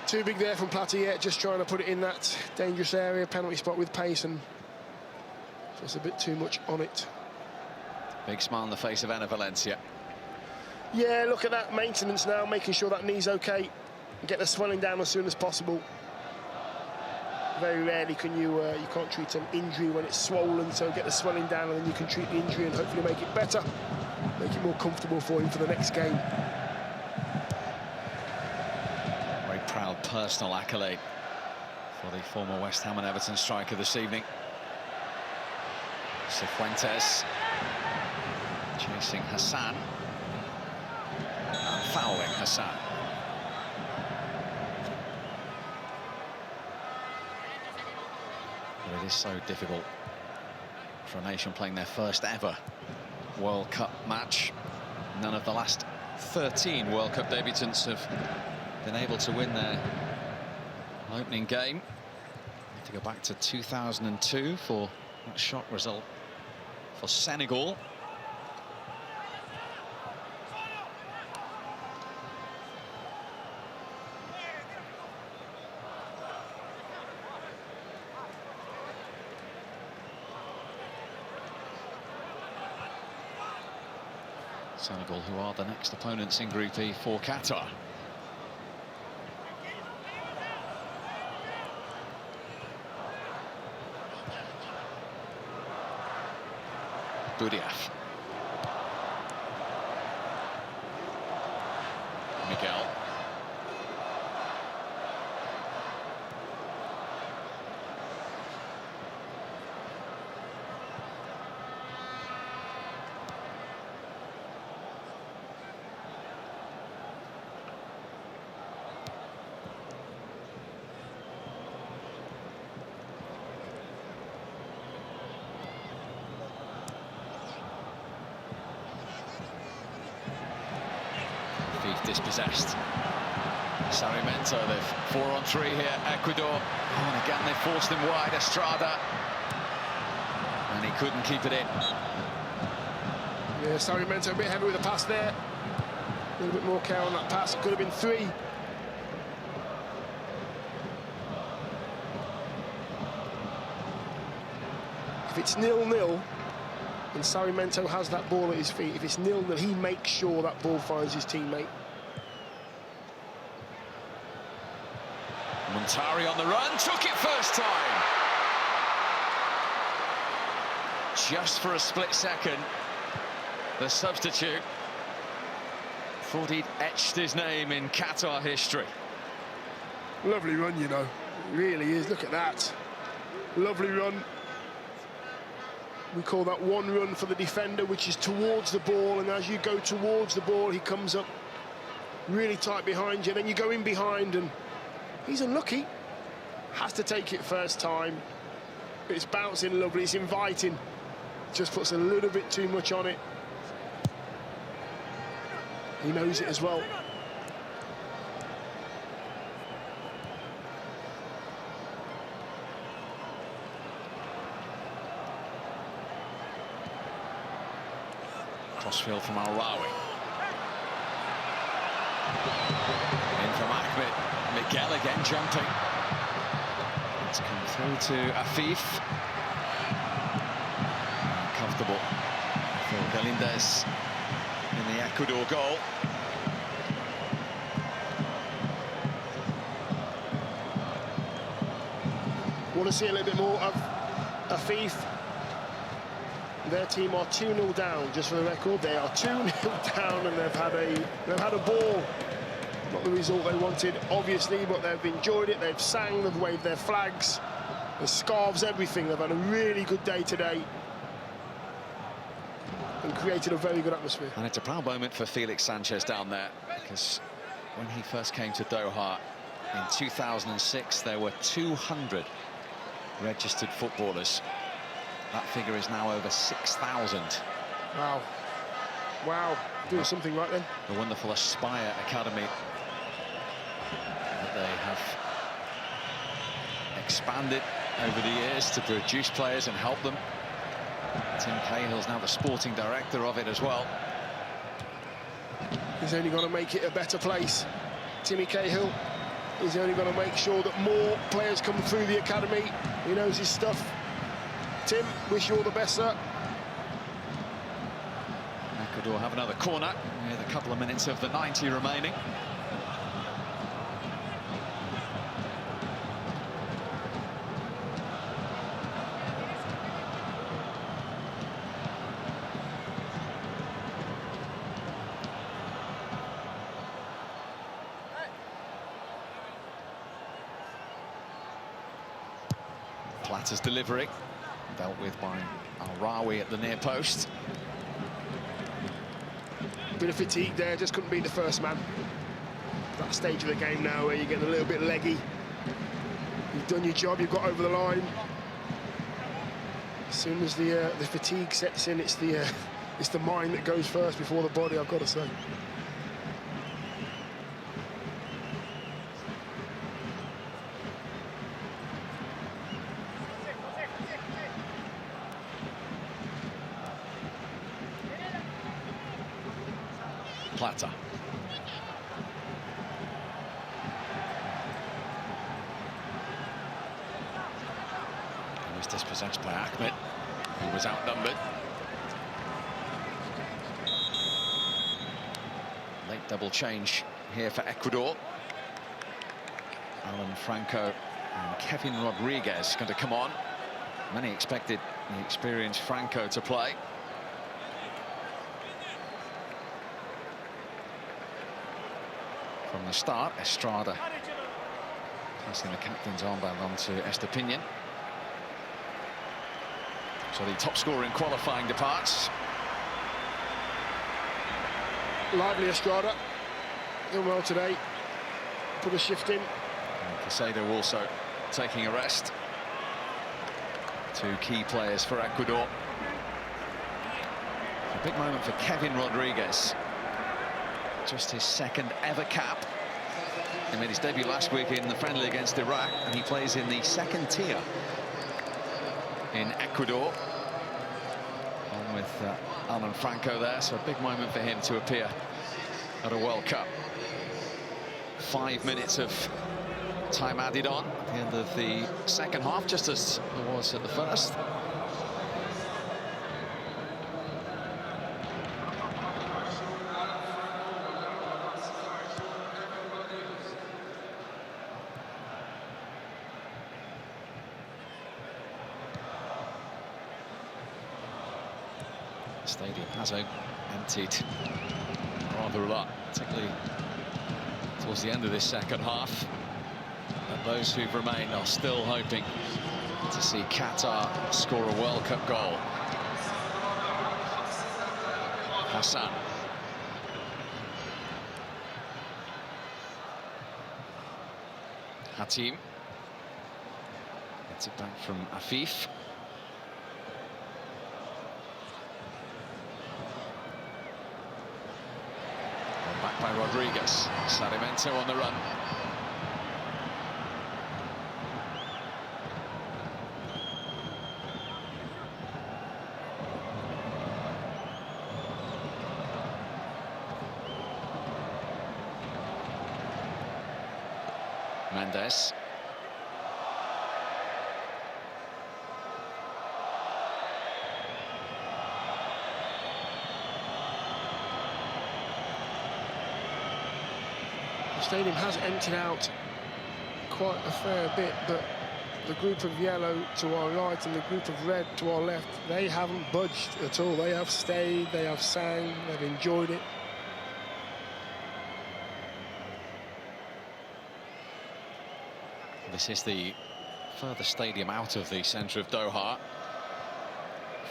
[SPEAKER 7] Too big there from Plata yet, just trying to put it in that dangerous area, penalty spot with pace, and just a bit too much on it.
[SPEAKER 4] Big smile on the face of Ana Valencia.
[SPEAKER 7] Yeah, look at that maintenance now, making sure that knee's okay. Get the swelling down as soon as possible. Very rarely can you can't treat an injury when it's swollen, so get the swelling down and then you can treat the injury and hopefully make it better, make it more comfortable for him for the next game.
[SPEAKER 4] Very proud personal accolade for the former West Ham and Everton striker this evening. Cifuentes chasing Hassan and fouling Hassan. But it is so difficult for a nation playing their first ever World Cup match. None of the last 13 World Cup debutants have been able to win their opening game. Need to go back to 2002 for that shock result for Senegal. Senegal, who are the next opponents in Group E for Qatar. Boudiaf. Miguel. Dispossessed. Sarmiento, they've 4-on-3 here, Ecuador. Oh, and again they forced him wide, Estrada. And he couldn't keep it in.
[SPEAKER 7] Yeah, Sarmiento a bit heavy with the pass there. A little bit more care on that pass. It could have been 3. If it's 0-0, and Sarmiento has that ball at his feet, if it's 0-0, he makes sure that ball finds his teammate.
[SPEAKER 4] Montari on the run, took it first time. Just for a split second, the substitute thought he'd etched his name in Qatar history.
[SPEAKER 7] Lovely run, you know. It really is. Look at that. Lovely run. We call that one run for the defender, which is towards the ball, and as you go towards the ball, he comes up really tight behind you. Then you go in behind, and he's unlucky. Has to take it first time. It's bouncing lovely, it's inviting. Just puts a little bit too much on it. He knows it as well.
[SPEAKER 4] Crossfield from Al-Rawi. In from Ahmed. Miguel again jumping. It's come through to Afif. Comfortable for Galindez in the Ecuador goal.
[SPEAKER 7] Want to see a little bit more of Afif. Their team are 2-0 down, just for the record. They are 2-0 down, and they've had a ball. Not the result they wanted, obviously, but they've enjoyed it. They've sang, they've waved their flags, the scarves, everything. They've had a really good day today and created a very good atmosphere.
[SPEAKER 4] And it's a proud moment for Felix Sanchez down there, because when he first came to Doha in 2006, there were 200 registered footballers. That figure is now over 6,000.
[SPEAKER 7] Wow. Wow. Doing something right then.
[SPEAKER 4] The wonderful Aspire Academy that they have expanded over the years to produce players and help them. Tim Cahill's now the sporting director of it as well.
[SPEAKER 7] He's only going to make it a better place. Timmy Cahill is only going to make sure that more players come through the academy. He knows his stuff. Tim, wish you all the best, sir.
[SPEAKER 4] Ecuador have another corner with a couple of minutes of the 90 remaining. Platter's delivery, dealt with by Al-Rawi at the near post.
[SPEAKER 7] Bit of fatigue there, just couldn't be the first man. That stage of the game now where you're getting a little bit leggy. You've done your job, you've got over the line. As soon as the fatigue sets in, it's the mind that goes first before the body, I've got to say.
[SPEAKER 4] Platter. He was dispossessed by Ahmed, who was outnumbered. Late double change here for Ecuador. Alan Franco and Kevin Rodriguez going to come on. Many expected the experienced Franco to play. from the start. Estrada passing the captain's armband on to Estepinian. So the top scorer in qualifying departs.
[SPEAKER 7] Lively Estrada. Doing well today. Put a shift in.
[SPEAKER 4] And Casado also taking a rest. Two key players for Ecuador. A big moment for Kevin Rodriguez. Just his second ever cap. He made his debut last week in the friendly against Iraq, and he plays in the second tier in Ecuador. On with Alan Franco there, so a big moment for him to appear at a World Cup. 5 minutes of time added on at the end of the second half, just as there was at the first. The stadium has emptied rather a lot, particularly towards the end of this second half. And those who've remained are still hoping to see Qatar score a World Cup goal. Hassan. Hatim. Gets it back from Afif. Back by Rodriguez. Sarmiento on the run. Mendes.
[SPEAKER 7] The stadium has emptied out quite a fair bit, but the group of yellow to our right and the group of red to our left, they haven't budged at all. They have stayed, they have sang, they've enjoyed it.
[SPEAKER 4] This is the furthest stadium out of the centre of Doha,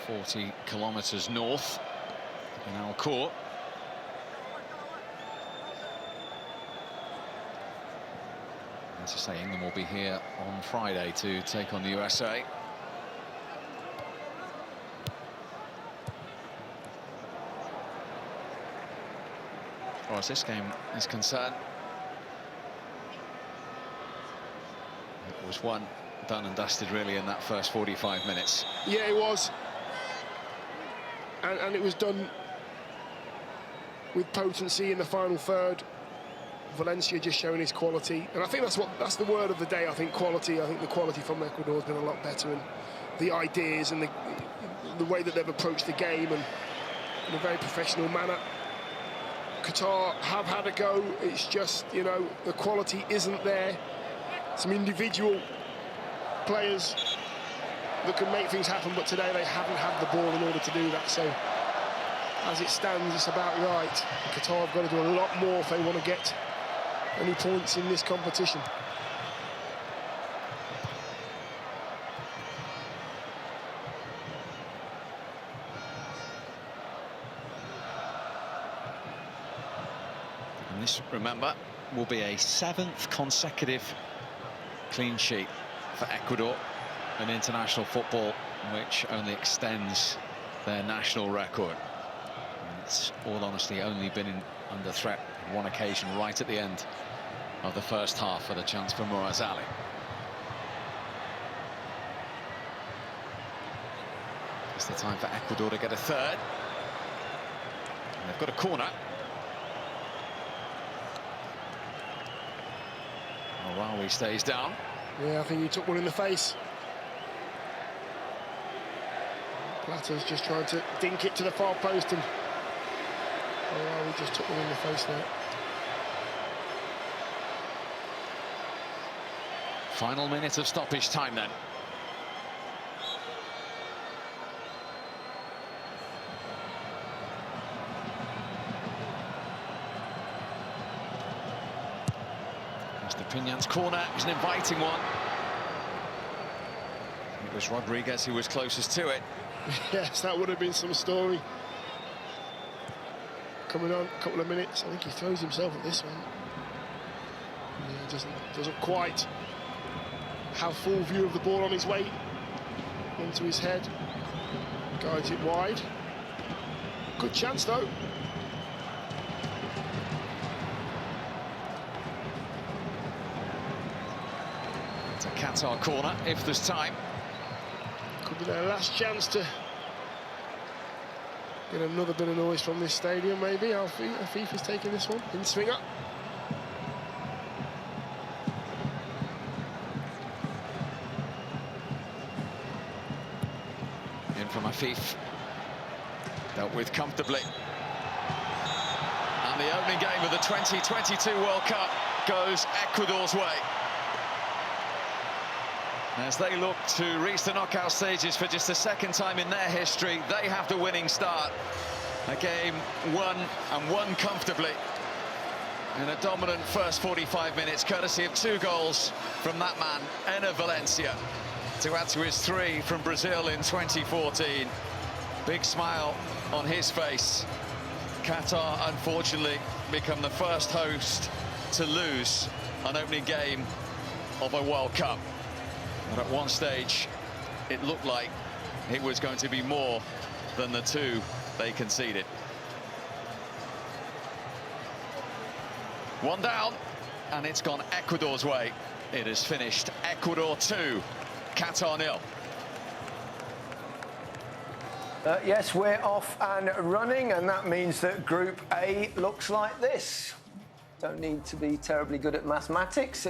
[SPEAKER 4] 40 kilometres north in Al Khor. As I say, England will be here on Friday to take on the USA. As far as this game is concerned, it was one done and dusted really in that first 45 minutes.
[SPEAKER 7] Yeah, it was. And it was done with potency in the final third. Valencia just showing his quality, and I think that's the word of the day. I think quality. I think the quality from Ecuador has been a lot better, and the ideas and the way that they've approached the game, and in a very professional manner. Qatar have had a go. It's just, you know, the quality isn't there. Some individual players that can make things happen, but today they haven't had the ball in order to do that. So as it stands, it's about right. Qatar have got to do a lot more if they want to get any points in this competition.
[SPEAKER 4] And this, remember, will be a 7th consecutive clean sheet for Ecuador in international football, which only extends their national record. And it's all honestly only been under threat on one occasion, right at the end of the first half, for the chance for Muraz Ali. It's the time for Ecuador to get a third. And they've got a corner. Arawi stays down.
[SPEAKER 7] Yeah, I think he took one in the face. Platter's just trying to dink it to the far post, and Arawi just took one in the face there.
[SPEAKER 4] Final minute of stoppage time then. Stupinjan's corner is an inviting one. It was Rodriguez who was closest to it.
[SPEAKER 7] Yes, that would have been some story. Coming on a couple of minutes, I think he throws himself at this one. Yeah, doesn't quite have full view of the ball on his way into his head. Guides it wide. Good chance though.
[SPEAKER 4] It's a Qatar corner if there's time.
[SPEAKER 7] Could be their last chance to get another bit of noise from this stadium, maybe. Fifa's taking this one in swinger.
[SPEAKER 4] In from Afif. Dealt with comfortably. And the opening game of the 2022 World Cup goes Ecuador's way. As they look to reach the knockout stages for just the second time in their history, they have the winning start. A game won and won comfortably in a dominant first 45 minutes, courtesy of 2 goals from that man, Enner Valencia, to add to his 3 from Brazil in 2014. Big smile on his face. Qatar, unfortunately, become the first host to lose an opening game of a World Cup. But at one stage, it looked like it was going to be more than the 2 they conceded. 1 down, and it's gone Ecuador's way. It has finished Ecuador 2, Qatar 0.
[SPEAKER 2] Yes, we're off and running, and that means that Group A looks like this. Don't need to be terribly good at mathematics.